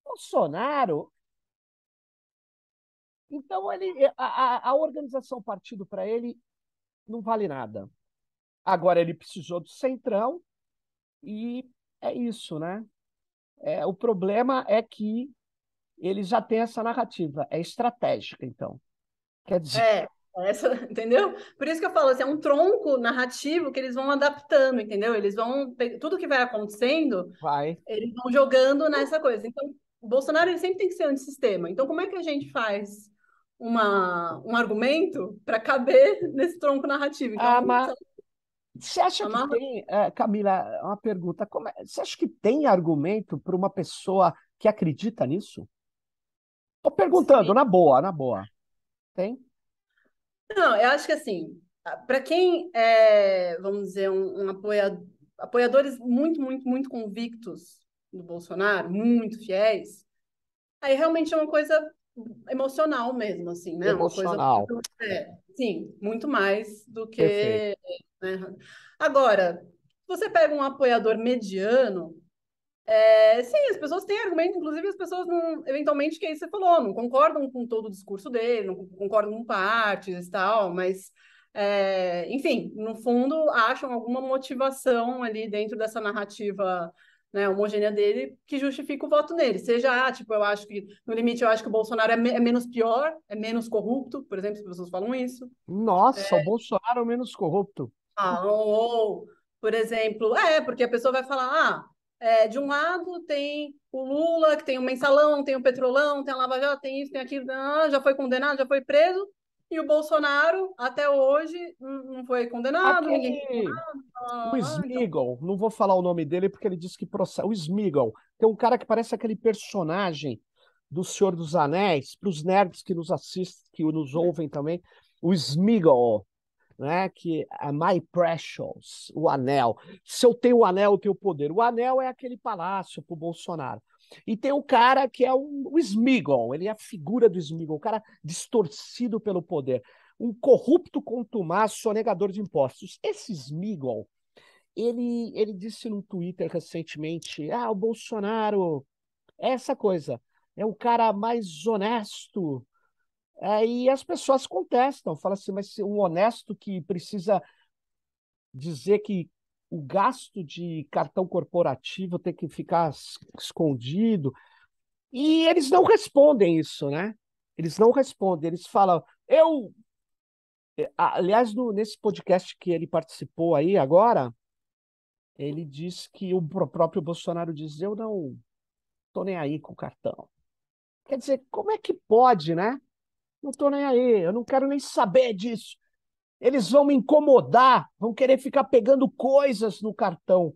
Bolsonaro, então a organização partido para ele não vale nada. Agora ele precisou do Centrão e é isso, né? O problema é que ele já tem essa narrativa, é estratégica, então. Quer dizer, É, entendeu? Por isso que eu falo, assim, é um tronco narrativo que eles vão adaptando, entendeu? Eles vão, tudo que vai acontecendo, vai. eles vão jogando nessa coisa. Então, o Bolsonaro ele sempre tem que ser antissistema. Então, como é que a gente faz um argumento para caber nesse tronco narrativo? Ah, Então, mas você acha que amarra... tem, Camila, uma pergunta, você acha que tem argumento para uma pessoa que acredita nisso? Estou perguntando, Sim. na boa, na boa. Tem? Não, eu acho que assim, para quem vamos dizer, apoiadores muito, muito, muito convictos do Bolsonaro, muito fiéis, aí realmente é uma coisa emocional mesmo, assim, né? Uma coisa Emocional. muito, sim, muito mais do Perfeito. que, né? Agora, se você pega um apoiador mediano, sim, as pessoas têm argumento, inclusive as pessoas não, eventualmente, que aí você falou, não concordam com todo o discurso dele, não concordam com partes e tal, mas, enfim, no fundo, acham alguma motivação ali dentro dessa narrativa, né, homogênea dele que justifica o voto nele. Seja, tipo, eu acho que, no limite, eu acho que o Bolsonaro é menos pior, é menos corrupto, por exemplo, as pessoas falam isso. Nossa, o Bolsonaro é o menos corrupto. Por exemplo, porque a pessoa vai falar, de um lado tem o Lula, que tem o mensalão, tem o petrolão, tem a Lava Jato, tem isso, tem aquilo, já foi condenado, já foi preso, e o Bolsonaro, até hoje, não foi condenado, ninguém tem Aquele, o então, Smeagol, não vou falar o nome dele porque ele disse que processa. O Smeagol, tem um cara que parece aquele personagem do Senhor dos Anéis, para os nerds que nos assistem, que nos ouvem também, o Smeagol, né? Que é My Precious, o anel. Se eu tenho o anel, eu tenho o poder. O anel é aquele palácio para o Bolsonaro. E tem o cara que é o Smeagol, ele é a figura do Smeagol, o cara distorcido pelo poder. Um corrupto contumaz, sonegador de impostos. Esse Smeagol, ele disse no Twitter recentemente, o Bolsonaro é essa coisa, é o cara mais honesto. E as pessoas contestam, falam assim, mas um honesto que precisa dizer que o gasto de cartão corporativo tem que ficar escondido. E eles não respondem isso, né? Eles não respondem, eles falam, aliás, nesse podcast que ele participou aí agora, ele diz que o próprio Bolsonaro diz, eu não tô nem aí com o cartão. Quer dizer, como é que pode, né? Não tô nem aí, eu não quero nem saber disso. Eles vão me incomodar, vão querer ficar pegando coisas no cartão.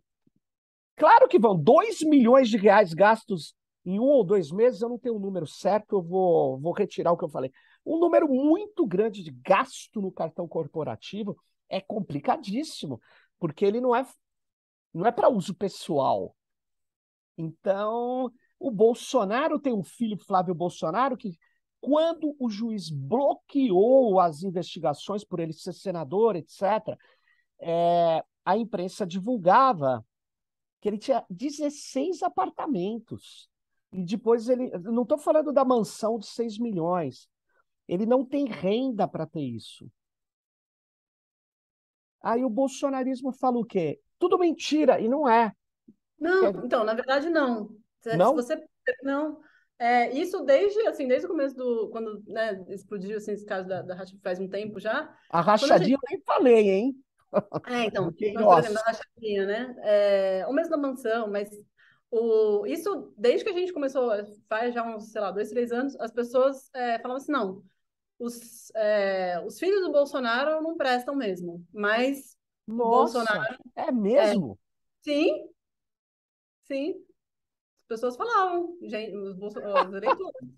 Claro que vão, 2 milhões de reais gastos em 1 ou 2 meses, eu não tenho o número certo, eu vou retirar o que eu falei. Um número muito grande de gasto no cartão corporativo é complicadíssimo, porque ele não é para uso pessoal. Então, o Bolsonaro tem um filho, Flávio Bolsonaro, que quando o juiz bloqueou as investigações por ele ser senador, etc., a imprensa divulgava que ele tinha 16 apartamentos. E depois ele. Não estou falando da mansão de 6 milhões. Ele não tem renda para ter isso. Aí o bolsonarismo fala o quê? Tudo mentira, e não é. Não, então, na verdade, não. Se Não? você não, isso desde o começo quando, né, explodiu assim, esse caso da rachadinha faz um tempo já. A Quando a gente, rachadinha eu nem falei, hein? então, Do mas, por exemplo, Queiroz. da rachadinha, né? Ou mesmo da mansão, mas isso desde que a gente começou, faz já uns, sei lá, 2, 3 anos, as pessoas falavam assim, não, os filhos do Bolsonaro não prestam mesmo, mas o Bolsonaro, Nossa, é é, mesmo? sim, sim. As pessoas falavam, gente, os eleitores.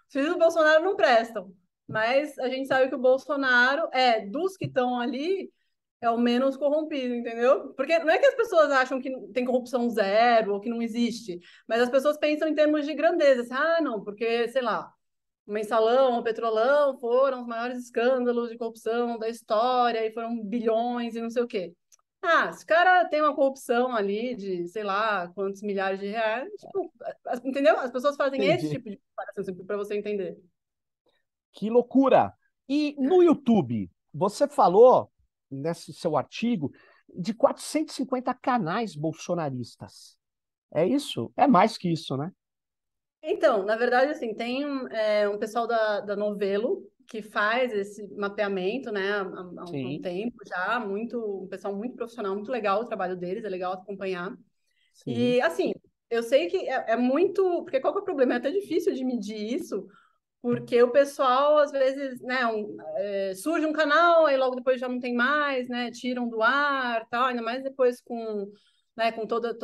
Os filhos do Bolsonaro não prestam. Mas a gente sabe que o Bolsonaro dos que estão ali, é o menos corrompido, entendeu? Porque não é que as pessoas acham que tem corrupção zero ou que não existe, mas as pessoas pensam em termos de grandeza. Assim, não, porque, sei lá, o Mensalão, o Petrolão foram os maiores escândalos de corrupção da história e foram bilhões e não sei o quê. Se o cara tem uma corrupção ali de, sei lá, quantos milhares de reais, tipo, entendeu? As pessoas fazem esse Entendi. tipo de comparação para você entender. Que loucura! E no YouTube, você falou, nesse seu artigo, de 450 canais bolsonaristas. É isso? É mais que isso, né? Então, na verdade, assim, tem um pessoal da Novelo que faz esse mapeamento, né, há um Sim, tempo já, um pessoal muito profissional, muito legal o trabalho deles, é legal acompanhar. sim. E, assim, eu sei que é muito. Porque qual que é o problema? É até difícil de medir isso, porque o pessoal, às vezes, né, surge um canal, aí logo depois já não tem mais, né, tiram do ar, tal, ainda mais depois com toda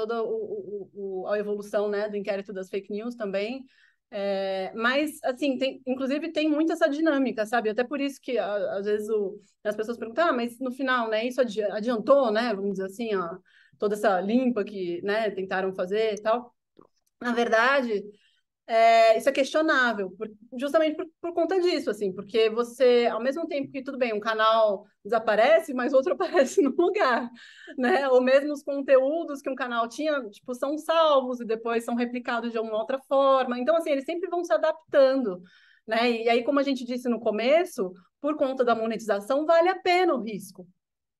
a evolução, né, do inquérito das fake news também. Mas, assim, inclusive tem muito essa dinâmica, sabe? Até por isso que, às vezes, as pessoas perguntam, mas no final, né, isso adiantou, né, vamos dizer assim, ó, toda essa limpa que, né, tentaram fazer e tal. Na verdade, isso é questionável, justamente por conta disso, assim, porque você, ao mesmo tempo que, tudo bem, um canal desaparece, mas outro aparece no lugar, né? Ou mesmo os conteúdos que um canal tinha, tipo, são salvos e depois são replicados de alguma outra forma. Então, assim, eles sempre vão se adaptando, né? E aí, como a gente disse no começo, por conta da monetização, vale a pena o risco,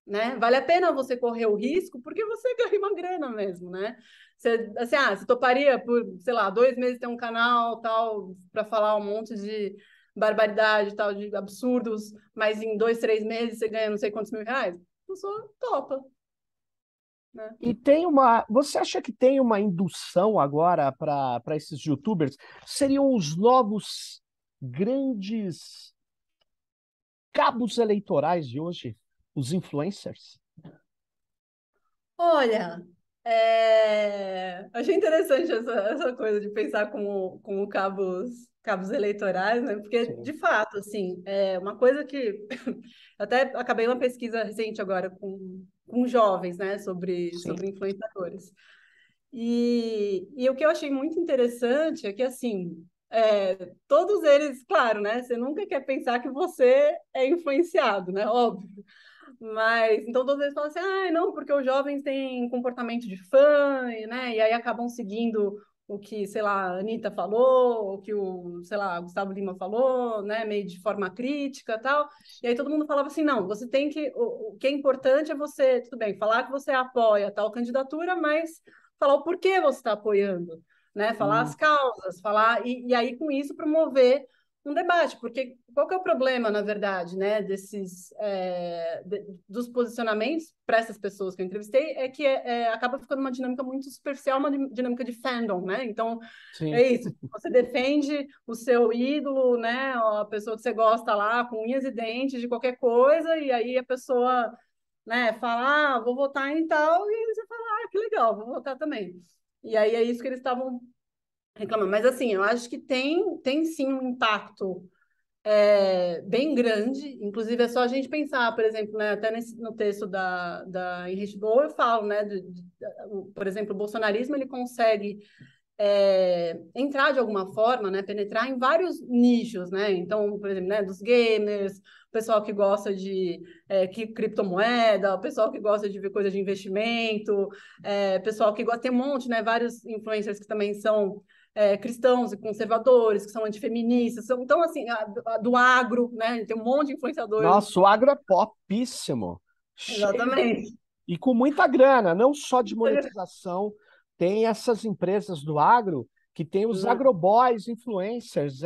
né? Vale a pena você correr o risco porque você ganha uma grana mesmo, né? Você, assim, você toparia por, sei lá, 2 meses ter um canal tal para falar um monte de barbaridade, tal, de absurdos, mas em 2, 3 meses você ganha não sei quantos mil reais? A pessoa topa, né? E tem uma. Você acha que tem uma indução agora para esses YouTubers? Seriam os novos grandes cabos eleitorais de hoje? Os influencers? Olha, achei interessante essa coisa de pensar como cabos eleitorais, né? Porque, Sim, de fato, assim, é uma coisa que até acabei uma pesquisa recente agora com jovens, né, sim. sobre influenciadores. E o que eu achei muito interessante é que, assim, todos eles, claro, né, você nunca quer pensar que você é influenciado, né, óbvio. Mas, então, todos eles falam assim, ah, não, porque os jovens têm comportamento de fã, né? E aí acabam seguindo o que, sei lá, a Anitta falou, o que o, sei lá, Gustavo Lima falou, né? Meio de forma crítica e tal. E aí todo mundo falava assim, não, você tem que... O que é importante é você, tudo bem, falar que você apoia tal candidatura, mas falar o porquê você está apoiando, né? Falar as Hum, causas, falar... E aí, com isso, promover um debate, porque qual que é o problema, na verdade, né, dos posicionamentos para essas pessoas que eu entrevistei, é que acaba ficando uma dinâmica muito superficial, uma dinâmica de fandom, né? Então, sim. é isso. Você defende o seu ídolo, né, a pessoa que você gosta lá, com unhas e dentes de qualquer coisa, e aí a pessoa, né, fala, ah, vou votar em tal, e aí você fala, ah, que legal, vou votar também. E aí é isso que eles estavam reclamando. Mas assim, eu acho que tem sim um impacto bem grande. Inclusive, é só a gente pensar, por exemplo, né, até no texto da Henriette Boll, eu falo, né, por exemplo, o bolsonarismo ele consegue entrar de alguma forma, né, penetrar em vários nichos, né? Então, por exemplo, né, dos gamers, o pessoal que gosta de criptomoeda, o pessoal que gosta de ver coisa de investimento, pessoal que gosta, tem um monte, né, vários influencers que também são cristãos e conservadores, que são antifeministas, então, assim, do agro, né, tem um monte de influenciadores. Nossa, o agro é popíssimo, cheio de... Exatamente. E com muita grana, não só de monetização, tem essas empresas do agro que tem os agroboys, influencers,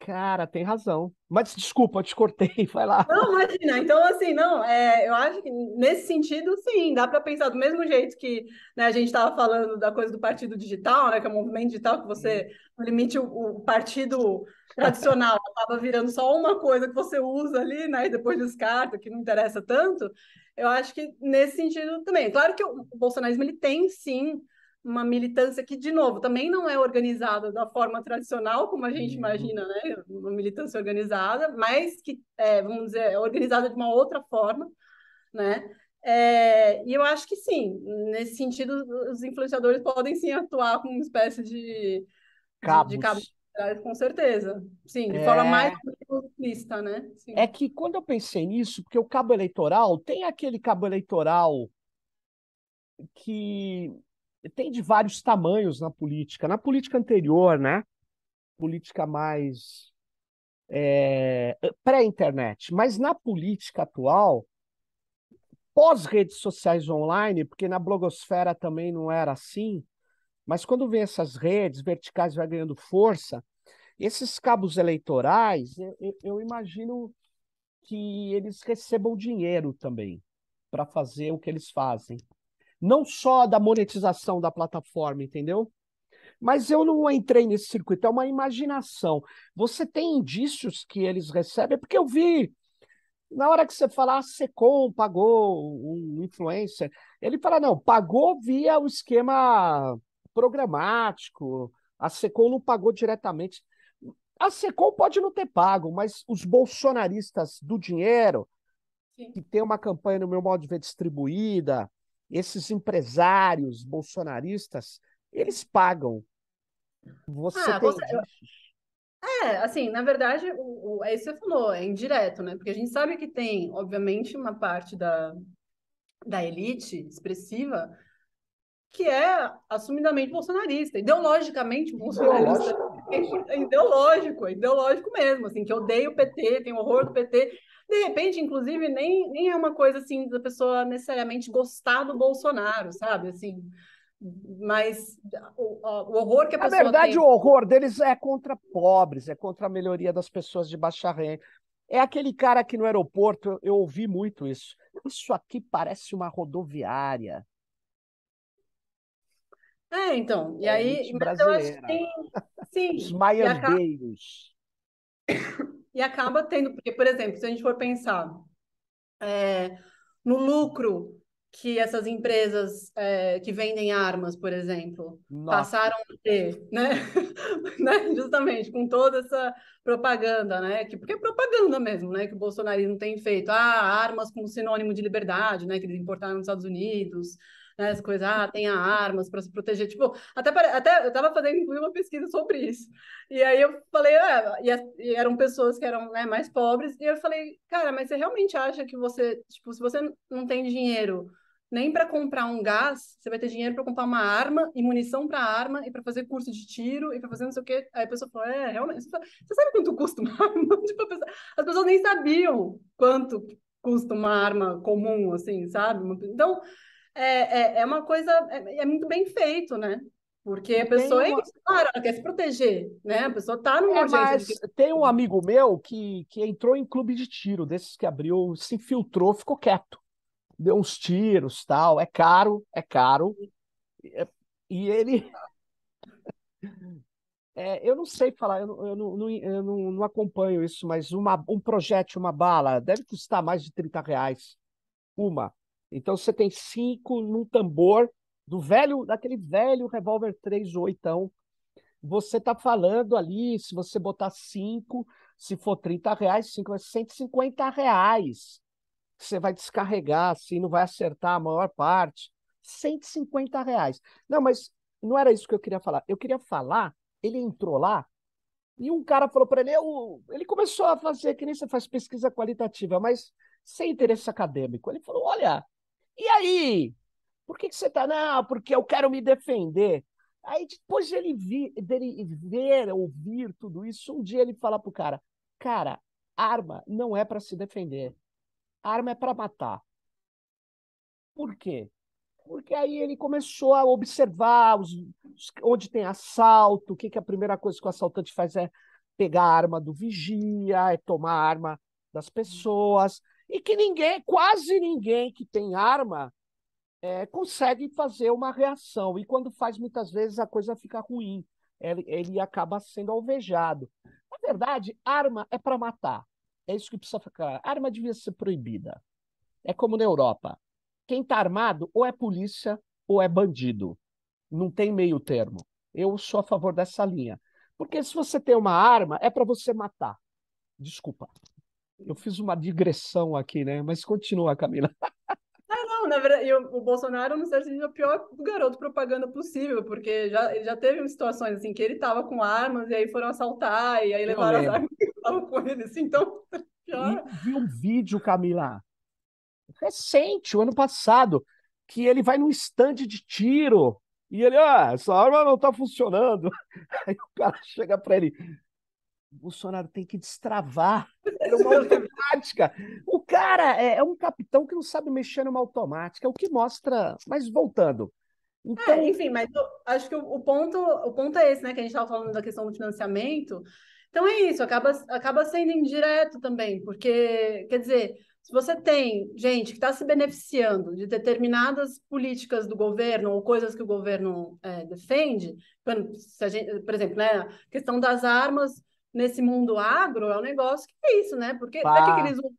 cara, tem razão. Mas desculpa, eu te cortei, vai lá. Não, imagina. Então, assim, não, eu acho que nesse sentido, sim, dá para pensar do mesmo jeito que, né, a gente estava falando da coisa do partido digital, né, que é o movimento digital, que você, no limite, o partido tradicional acaba virando só uma coisa que você usa ali, né, e depois descarta, que não interessa tanto. Eu acho que nesse sentido também. Claro que o bolsonarismo ele tem, sim, uma militância que, de novo, também não é organizada da forma tradicional, como a gente Uhum. imagina, né? Uma militância organizada, mas que, vamos dizer, é organizada de uma outra forma, né? E eu acho que sim, nesse sentido, os influenciadores podem sim atuar como uma espécie de cabo de Cabos. trás, com certeza. Sim, de forma mais É, explícita, né? é Sim. que quando eu pensei nisso, porque o cabo eleitoral, tem aquele cabo eleitoral que tem de vários tamanhos na política. Na política anterior, né? Política mais pré-internet. Mas na política atual, pós-redes sociais online, porque na blogosfera também não era assim, mas quando vem essas redes verticais vai ganhando força, esses cabos eleitorais, eu imagino que eles recebam dinheiro também para fazer o que eles fazem. Não só da monetização da plataforma, entendeu? Mas eu não entrei nesse circuito, é uma imaginação. Você tem indícios que eles recebem? Porque eu vi, na hora que você fala, a Secom pagou um influencer, ele fala, não, pagou via o esquema programático, a Secom não pagou diretamente. A Secom pode não ter pago, mas os bolsonaristas do dinheiro, que Sim. tem uma campanha, no meu modo de ver, distribuída, esses empresários bolsonaristas, eles pagam. Você Ah, tem indícios? assim, na verdade, é isso que você falou, é indireto, né? Porque a gente sabe que tem, obviamente, uma parte da elite expressiva que é assumidamente bolsonarista, ideologicamente bolsonarista. Ideologicamente. É ideológico mesmo, assim, que odeia o PT, tem horror do PT. De repente, inclusive, nem é uma coisa assim da pessoa necessariamente gostar do Bolsonaro, sabe? Assim, mas o horror que a Na pessoa verdade, tem. o horror deles é contra pobres, é contra a melhoria das pessoas de baixa renda. É aquele cara que no aeroporto, eu ouvi muito isso. Isso aqui parece uma rodoviária. Então, e É aí, elite mas eu acho que brasileira. tem, Os sim, maiandeiros. e acaba tendo, porque, por exemplo, se a gente for pensar no lucro que essas empresas que vendem armas, por exemplo, Nossa. passaram a ter, né? né? Justamente com toda essa propaganda, né? Porque é propaganda mesmo, né? Que o bolsonarismo tem feito. Armas como sinônimo de liberdade, né? Que eles importaram nos Estados Unidos, né? As coisas, tenha armas para se proteger. Tipo, até eu estava fazendo inclusive uma pesquisa sobre isso. E aí eu falei, e eram pessoas que eram, né, mais pobres, e eu falei, cara, mas você realmente acha que você, tipo, se você não tem dinheiro nem para comprar um gás, você vai ter dinheiro para comprar uma arma e munição para arma e para fazer curso de tiro e para fazer não sei o quê. Aí a pessoa falou: realmente. Você sabe quanto custa uma arma? Tipo, as pessoas nem sabiam quanto custa uma arma comum, assim, sabe? Então, é uma coisa, é muito bem feito, né? Porque E a tem pessoa é uma. isso, claro, ela quer se proteger, né? A pessoa tá numa urgência de Mas que. tem um amigo meu que entrou em clube de tiro, desses que abriu, se infiltrou, ficou quieto. Deu uns tiros, tal. É caro. É- E ele, eu não sei falar, eu não acompanho isso, mas um projétil, uma bala, deve custar mais de R$ 30. Uma. Então você tem 5 num tambor daquele velho revólver 38. Você está falando ali, se você botar 5, se for R$ 30, 5 é R$ 150. Você vai descarregar, assim, não vai acertar a maior parte. R$ 150. Não, mas não era isso que eu queria falar. Eu queria falar, ele entrou lá e um cara falou para ele, ele começou a fazer, que nem você faz pesquisa qualitativa, mas sem interesse acadêmico. Ele falou, olha, e aí? Por que você está? Não, porque eu quero me defender. Aí depois dele ver, ouvir tudo isso, um dia ele fala pro cara, arma não é para se defender, arma é para matar. Por quê? Porque aí ele começou a observar onde tem assalto, que a primeira coisa que o assaltante faz é pegar a arma do vigia, é tomar a arma das pessoas, e que quase ninguém que tem arma consegue fazer uma reação. E quando faz, muitas vezes a coisa fica ruim. Ele acaba sendo alvejado. Na verdade, arma é para matar. É isso que precisa ficar. Arma devia ser proibida. É como na Europa. Quem está armado ou é polícia ou é bandido. Não tem meio termo. Eu sou a favor dessa linha. Porque se você tem uma arma, é para você matar. Desculpa. Eu fiz uma digressão aqui, né? Mas continua, Camila. Não, na verdade, o Bolsonaro, não sei se é o pior garoto propaganda possível, porque ele já teve situações assim que ele estava com armas e aí foram assaltar e aí Eu levaram as lembro. armas que estavam com ele, assim, então E pior. eu vi um vídeo, Camila, recente, o ano passado, que ele vai num stand de tiro e ele, essa arma não tá funcionando. Aí o cara chega para ele, Bolsonaro tem que destravar. Era uma automática. O cara é um capitão que não sabe mexer numa automática, é o que mostra. Mas voltando. Então, Enfim, mas eu acho que o ponto é esse, né? Que a gente estava falando da questão do financiamento. Então é isso, acaba sendo indireto também, porque, quer dizer, se você tem gente que está se beneficiando de determinadas políticas do governo ou coisas que o governo defende, se a gente, por exemplo, né, a questão das armas nesse mundo agro é um negócio que é isso, né? Porque para que pá, eles vão,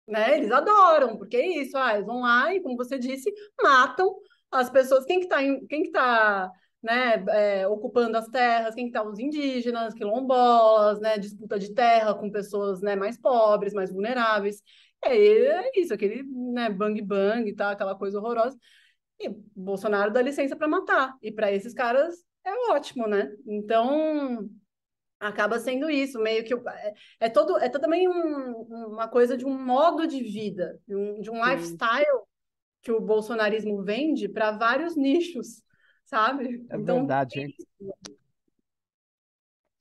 né? Eles adoram, porque é isso, eles vão lá e, como você disse, matam as pessoas. Quem que tá, né, ocupando as terras? Quem que tá? Os indígenas, quilombolas, né? Disputa de terra com pessoas, né, mais pobres, mais vulneráveis. E aí é isso, aquele, né, bang bang, tá? Aquela coisa horrorosa. E Bolsonaro dá licença para matar. E para esses caras é ótimo, né? Então acaba sendo isso, meio que é também uma coisa de um modo de vida, de um sim, lifestyle que o bolsonarismo vende para vários nichos, sabe? é Então, verdade, hein?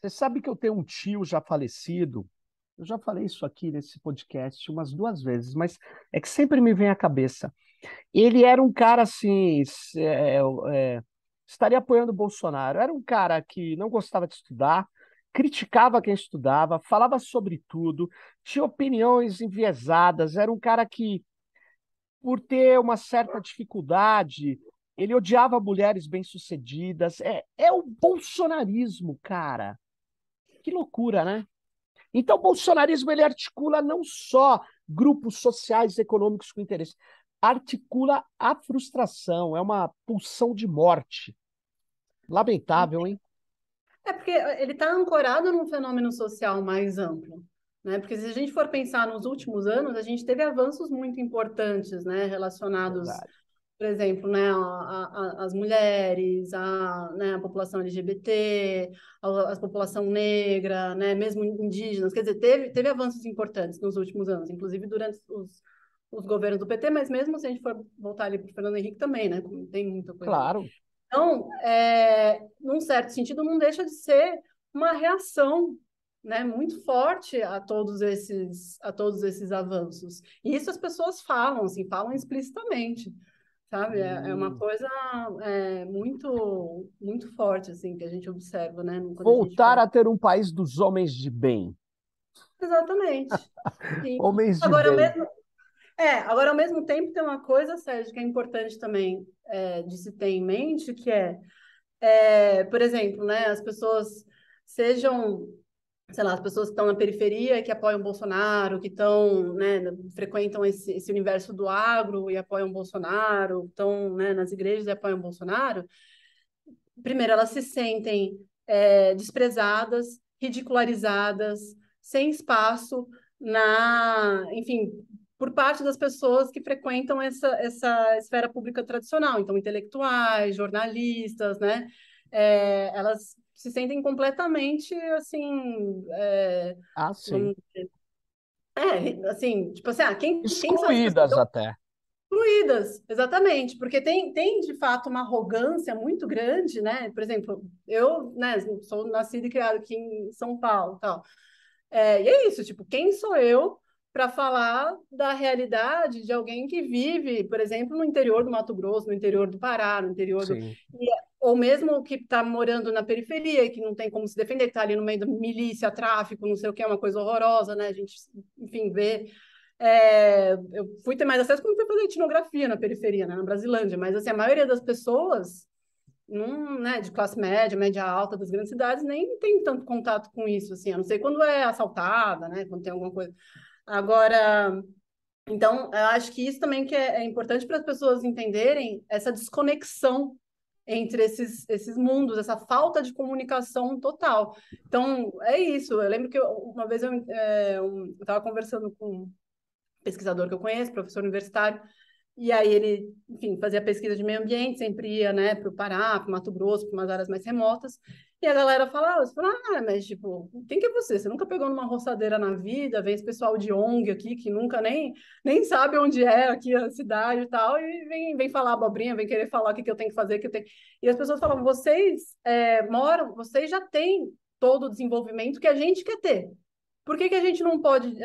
Você sabe que eu tenho um tio já falecido. Eu já falei isso aqui nesse podcast umas 2 vezes, mas é que sempre me vem à cabeça. Ele era um cara assim, estaria apoiando o Bolsonaro. Era um cara que não gostava de estudar, criticava quem estudava, falava sobre tudo, tinha opiniões enviesadas. Era um cara que, por ter uma certa dificuldade, ele odiava mulheres bem-sucedidas. É o bolsonarismo, cara. Que loucura, né? Então, o bolsonarismo ele articula não só grupos sociais e econômicos com interesse, articula a frustração, é uma pulsão de morte. Lamentável, hein? É porque ele está ancorado num fenômeno social mais amplo, né? Porque se a gente for pensar nos últimos anos, a gente teve avanços muito importantes, né, relacionados, Verdade. por exemplo, né, as mulheres, né, a população LGBT, a população negra, né, mesmo indígenas. Quer dizer, teve avanços importantes nos últimos anos, inclusive durante os governos do PT, mas mesmo se a gente for voltar ali para o Fernando Henrique também, né, tem muita coisa ali. Claro. Então, num certo sentido, não deixa de ser uma reação, né, muito forte a todos esses avanços. E isso as pessoas falam, assim, falam explicitamente, sabe? É uma Hum. coisa muito, muito forte, assim, que a gente observa, né, quando a gente Voltar fala. a ter um país dos homens de bem. Exatamente. Sim. Homens de Agora bem. mesmo, agora, ao mesmo tempo, tem uma coisa, Sérgio, que é importante também de se ter em mente, que por exemplo, né, as pessoas sejam, sei lá, as pessoas que estão na periferia e que apoiam o Bolsonaro, que estão, né, frequentam esse universo do agro e apoiam o Bolsonaro, estão, né, nas igrejas e apoiam o Bolsonaro. Primeiro, elas se sentem desprezadas, ridicularizadas, sem espaço enfim, por parte das pessoas que frequentam essa esfera pública tradicional, então intelectuais, jornalistas, né? Elas se sentem completamente assim, Ah, sim. vamos- assim, tipo assim, quem são as pessoas? Excluídas até. Excluídas, exatamente, porque tem de fato uma arrogância muito grande, né? Por exemplo, eu, né, sou nascida e criada aqui em São Paulo, tal. E é isso, tipo, quem sou eu para falar da realidade de alguém que vive, por exemplo, no interior do Mato Grosso, no interior do Pará, no interior do. Sim. Ou mesmo que está morando na periferia e que não tem como se defender, que está ali no meio da milícia, tráfico, não sei o que, é uma coisa horrorosa, né? A gente, enfim, vê. Eu fui ter mais acesso quando fui fazer etnografia na periferia, né, na Brasilândia, mas assim, a maioria das pessoas não, né, de classe média, média alta das grandes cidades nem tem tanto contato com isso, assim, a não ser quando é assaltada, né, quando tem alguma coisa. Agora, então, eu acho que isso também que é importante para as pessoas entenderem essa desconexão entre esses mundos, essa falta de comunicação total. Então, é isso. Eu lembro que uma vez eu estava conversando com pesquisador que eu conheço, professor universitário, e aí ele, enfim, fazia pesquisa de meio ambiente, sempre ia, né, para o Pará, para o Mato Grosso, para umas áreas mais remotas, e a galera falava, mas tipo, quem que é você? Você nunca pegou numa roçadeira na vida, vem esse pessoal de ONG aqui, que nunca nem sabe onde é aqui a cidade e tal, e vem falar abobrinha, vem querer falar o que eu tenho que fazer, que eu tenho... E as pessoas falavam, vocês já têm todo o desenvolvimento que a gente quer ter. Por que que a gente não pode,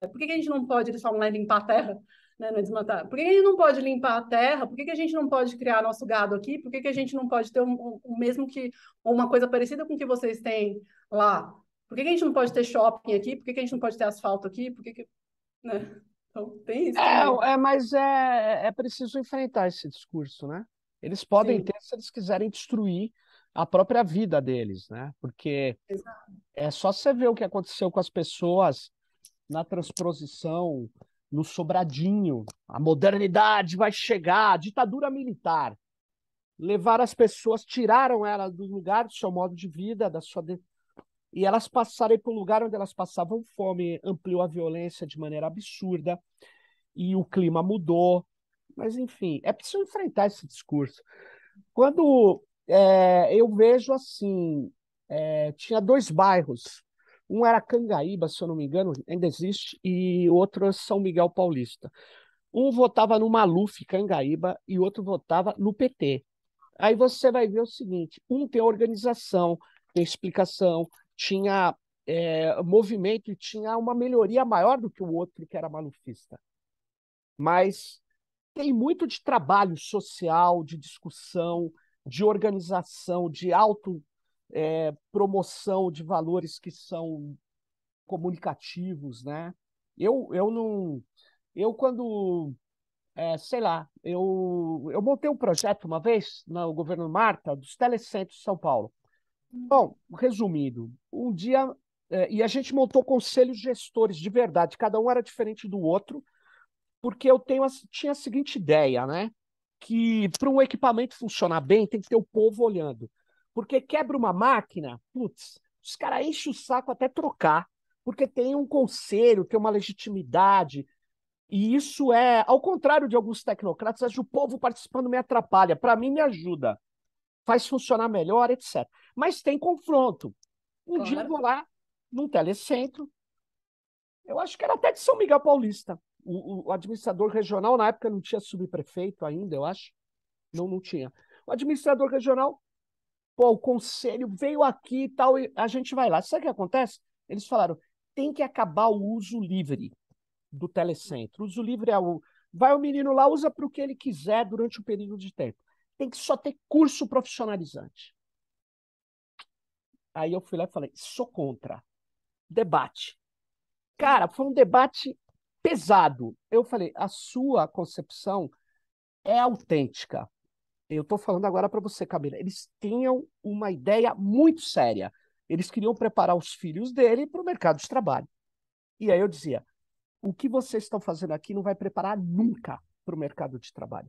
por que que a gente não pode, eles falam, né, limpar a terra, né, não é desmatar? Por que que a gente não pode limpar a terra? Por que que a gente não pode criar nosso gado aqui? Por que que a gente não pode ter o mesmo que, ou uma coisa parecida com o que vocês têm lá? Por que que a gente não pode ter shopping aqui? Por que que a gente não pode ter asfalto aqui? Por que que, né? Então, tem isso também. Mas é preciso enfrentar esse discurso, né? Eles podem Sim, ter se eles quiserem destruir a própria vida deles, né? Porque exato. é só você ver o que aconteceu com as pessoas na transposição, no Sobradinho. A modernidade vai chegar, a ditadura militar. Levaram as pessoas, tiraram elas do lugar do seu modo de vida, e elas passarem para o lugar onde elas passavam fome, ampliou a violência de maneira absurda, e o clima mudou. Mas, enfim, é preciso enfrentar esse discurso. Quando eu vejo assim, tinha dois bairros. Um era Cangaíba, se eu não me engano, ainda existe, e o outro é São Miguel Paulista. Um votava no Maluf, Cangaíba, e o outro votava no PT. Aí você vai ver o seguinte: um tem organização, tem explicação, tinha movimento e tinha uma melhoria maior do que o outro, que era malufista. Mas tem muito de trabalho social, de discussão, de organização, de auto promoção de valores que são comunicativos, né? Eu não, eu quando, sei lá, eu montei um projeto uma vez no governo Marta dos telecentros de São Paulo. Bom, resumindo, um dia e a gente montou conselhos gestores de verdade, cada um era diferente do outro, porque tinha a seguinte ideia, né? Que para um equipamento funcionar bem, tem que ter o povo olhando. Porque quebra uma máquina, putz, os caras enchem o saco até trocar, porque tem um conselho, tem uma legitimidade. E isso é, ao contrário de alguns tecnocratas, acho que o povo participando me atrapalha. Para mim, me ajuda, faz funcionar melhor, etc. Mas tem confronto. Um dia eu Claro. vou lá, num telecentro, eu acho que era até de São Miguel Paulista. O administrador regional, na época, não tinha subprefeito ainda, eu acho. Não, não tinha. O administrador regional, pô, o conselho veio aqui e tal, e a gente vai lá. Sabe o que acontece? Eles falaram, tem que acabar o uso livre do telecentro. O uso livre é o... Vai o menino lá, usa para o que ele quiser durante um período de tempo. Tem que só ter curso profissionalizante. Aí eu fui lá e falei, sou contra. Debate. Cara, foi um debate pesado. Eu falei, a sua concepção é autêntica. Eu estou falando agora para você, Camila. Eles tinham uma ideia muito séria. Eles queriam preparar os filhos dele para o mercado de trabalho. E aí eu dizia, o que vocês estão fazendo aqui não vai preparar nunca para o mercado de trabalho.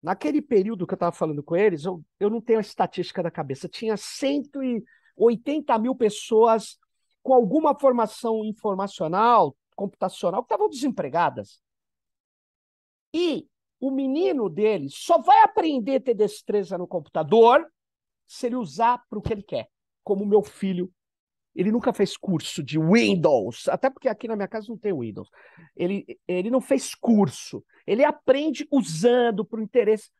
Naquele período que eu estava falando com eles, eu não tenho a estatística da cabeça, tinha 180 mil pessoas com alguma formação informacional, computacional, que estavam desempregadas. E o menino dele só vai aprender a ter destreza no computador se ele usar para o que ele quer. Como o meu filho, ele nunca fez curso de Windows, até porque aqui na minha casa não tem Windows. Ele não fez curso. Ele aprende usando para o interesse.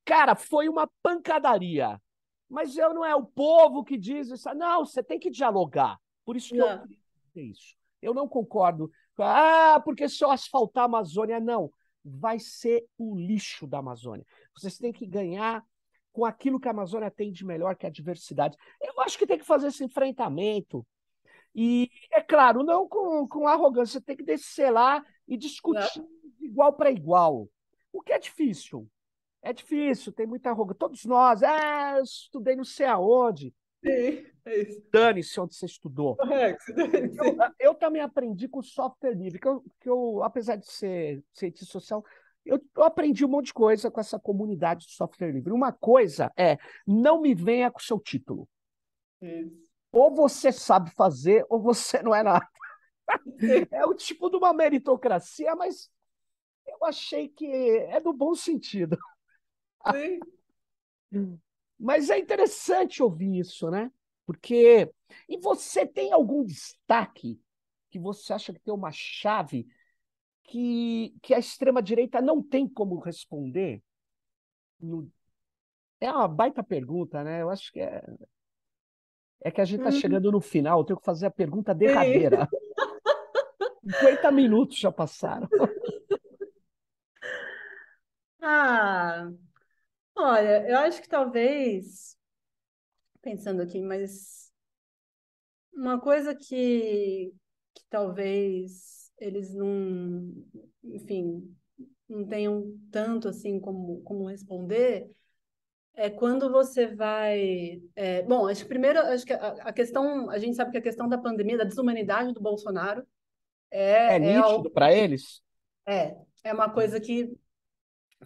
Cara, foi uma pancadaria. Mas eu não é o povo que diz isso. Não, você tem que dialogar. Por isso que eu Não. queria dizer isso. Eu não concordo. Ah, porque se eu asfaltar a Amazônia, não. Vai ser o lixo da Amazônia. Vocês têm que ganhar com aquilo que a Amazônia tem de melhor, que é a diversidade. Eu acho que tem que fazer esse enfrentamento. E, é claro, não com arrogância. Você tem que descer lá e discutir Exato. de igual para igual. O que é difícil. É difícil, tem muita arrogância. Todos nós, eu estudei não sei aonde. Sim, é isso. Dane-se onde você estudou. Correto. Eu, Sim. eu também aprendi com software livre, que eu, apesar de ser cientista social, eu aprendi um monte de coisa com essa comunidade de software livre. Uma coisa é, não me venha com seu título. Isso. Ou você sabe fazer, ou você não é nada. Sim. É o tipo de uma meritocracia, mas eu achei que é do bom sentido. Sim. Mas é interessante ouvir isso, né? Porque. E você tem algum destaque que você acha que tem uma chave que a extrema-direita não tem como responder? No- É uma baita pergunta, né? Eu acho que é que a gente está Hum, chegando no final, eu tenho que fazer a pergunta sim. derradeira. 50 minutos já passaram. Ah, olha, eu acho que talvez, pensando aqui, mas uma coisa que talvez eles não, enfim, não tenham tanto assim como responder é quando você vai. Bom, acho que primeiro, acho que a questão, a gente sabe que a questão da pandemia, da desumanidade do Bolsonaro É é nítido algo para eles? é, é uma coisa que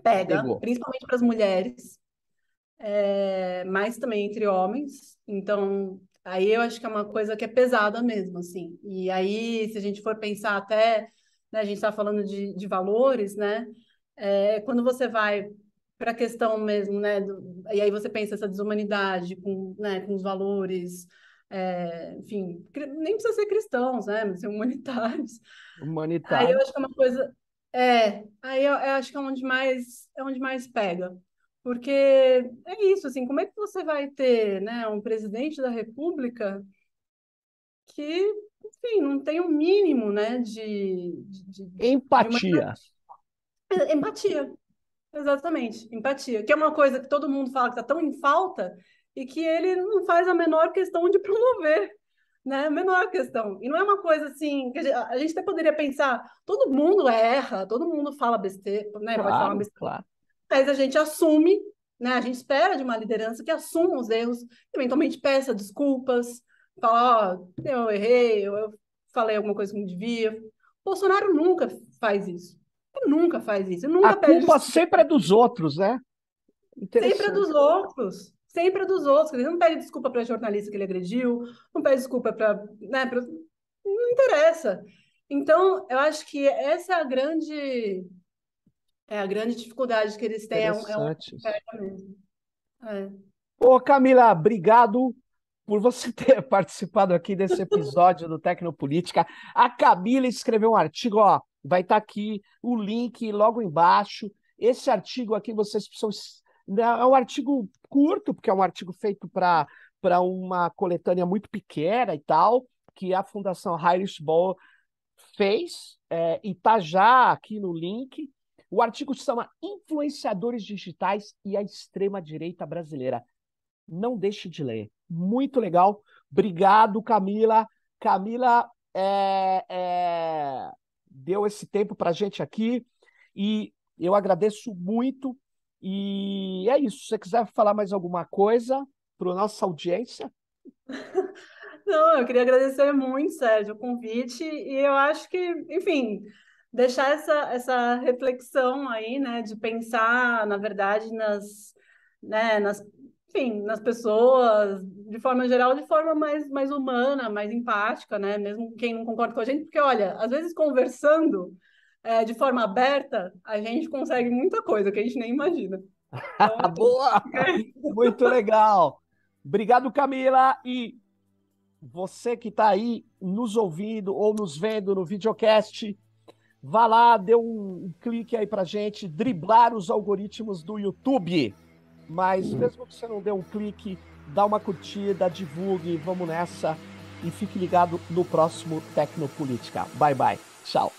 pega, Pegou. principalmente para as mulheres, mas também entre homens. Então, aí eu acho que é uma coisa que é pesada mesmo, assim. E aí, se a gente for pensar até, né, a gente está falando de valores, né? Quando você vai para a questão mesmo, né? E aí você pensa essa desumanidade com, né, com os valores, enfim, nem precisa ser cristãos, né? Mas ser humanitários. Aí eu Humanitário. acho que é uma coisa. Aí eu acho que é onde mais pega. Porque é isso, assim, como é que você vai ter, né, um presidente da República que, enfim, não tem o mínimo, né, de uma Empatia. empatia. Exatamente, empatia. Que é uma coisa que todo mundo fala que está tão em falta e que ele não faz a menor questão de promover, né? A menor questão. E não é uma coisa assim, que a gente até poderia pensar, todo mundo erra, todo mundo fala besteira, né? Pode falar Claro, besteira, claro. mas a gente assume, né? A gente espera de uma liderança que assuma os erros, eventualmente peça desculpas, fala, ó, eu errei, eu falei alguma coisa que não devia. Bolsonaro nunca faz isso. Ele nunca faz isso, ele A nunca pede culpa sempre é dos outros, né? sempre é dos Interessante. outros. sempre é dos outros. Ele não pede desculpa para jornalista que ele agrediu, não pede desculpa para, né, não interessa. Então, eu acho que essa é a grande dificuldade que eles têm, é uma Interessante isso. oferta mesmo. É. Ô, Camila, obrigado por você ter participado aqui desse episódio do Tecnopolítica. A Camila escreveu um artigo, ó, vai estar aqui o link logo embaixo. Esse artigo aqui vocês precisam. É um artigo curto, porque é um artigo feito para uma coletânea muito pequena e tal, que a Fundação Heinrich Böll fez, e está já aqui no link. O artigo se chama Influenciadores Digitais e a Extrema-Direita Brasileira. Não deixe de ler. Muito legal. Obrigado, Camila. Camila deu esse tempo para a gente aqui e eu agradeço muito. E é isso. Se você quiser falar mais alguma coisa para a nossa audiência. Não, eu queria agradecer muito, Sérgio, o convite, e eu acho que, enfim, deixar essa reflexão aí, né, de pensar, na verdade, né, enfim, nas pessoas, de forma geral, de forma mais humana, mais empática, né, mesmo quem não concorda com a gente, porque, olha, às vezes conversando, de forma aberta, a gente consegue muita coisa que a gente nem imagina. Então, assim, Boa! Muito legal. Obrigado, Camila. E você que está aí nos ouvindo ou nos vendo no videocast, vá lá, dê um clique aí pra gente, driblar os algoritmos do YouTube. Mas mesmo que você não dê um clique, dá uma curtida, divulgue, vamos nessa. E fique ligado no próximo Tecnopolítica. Bye, bye. Tchau.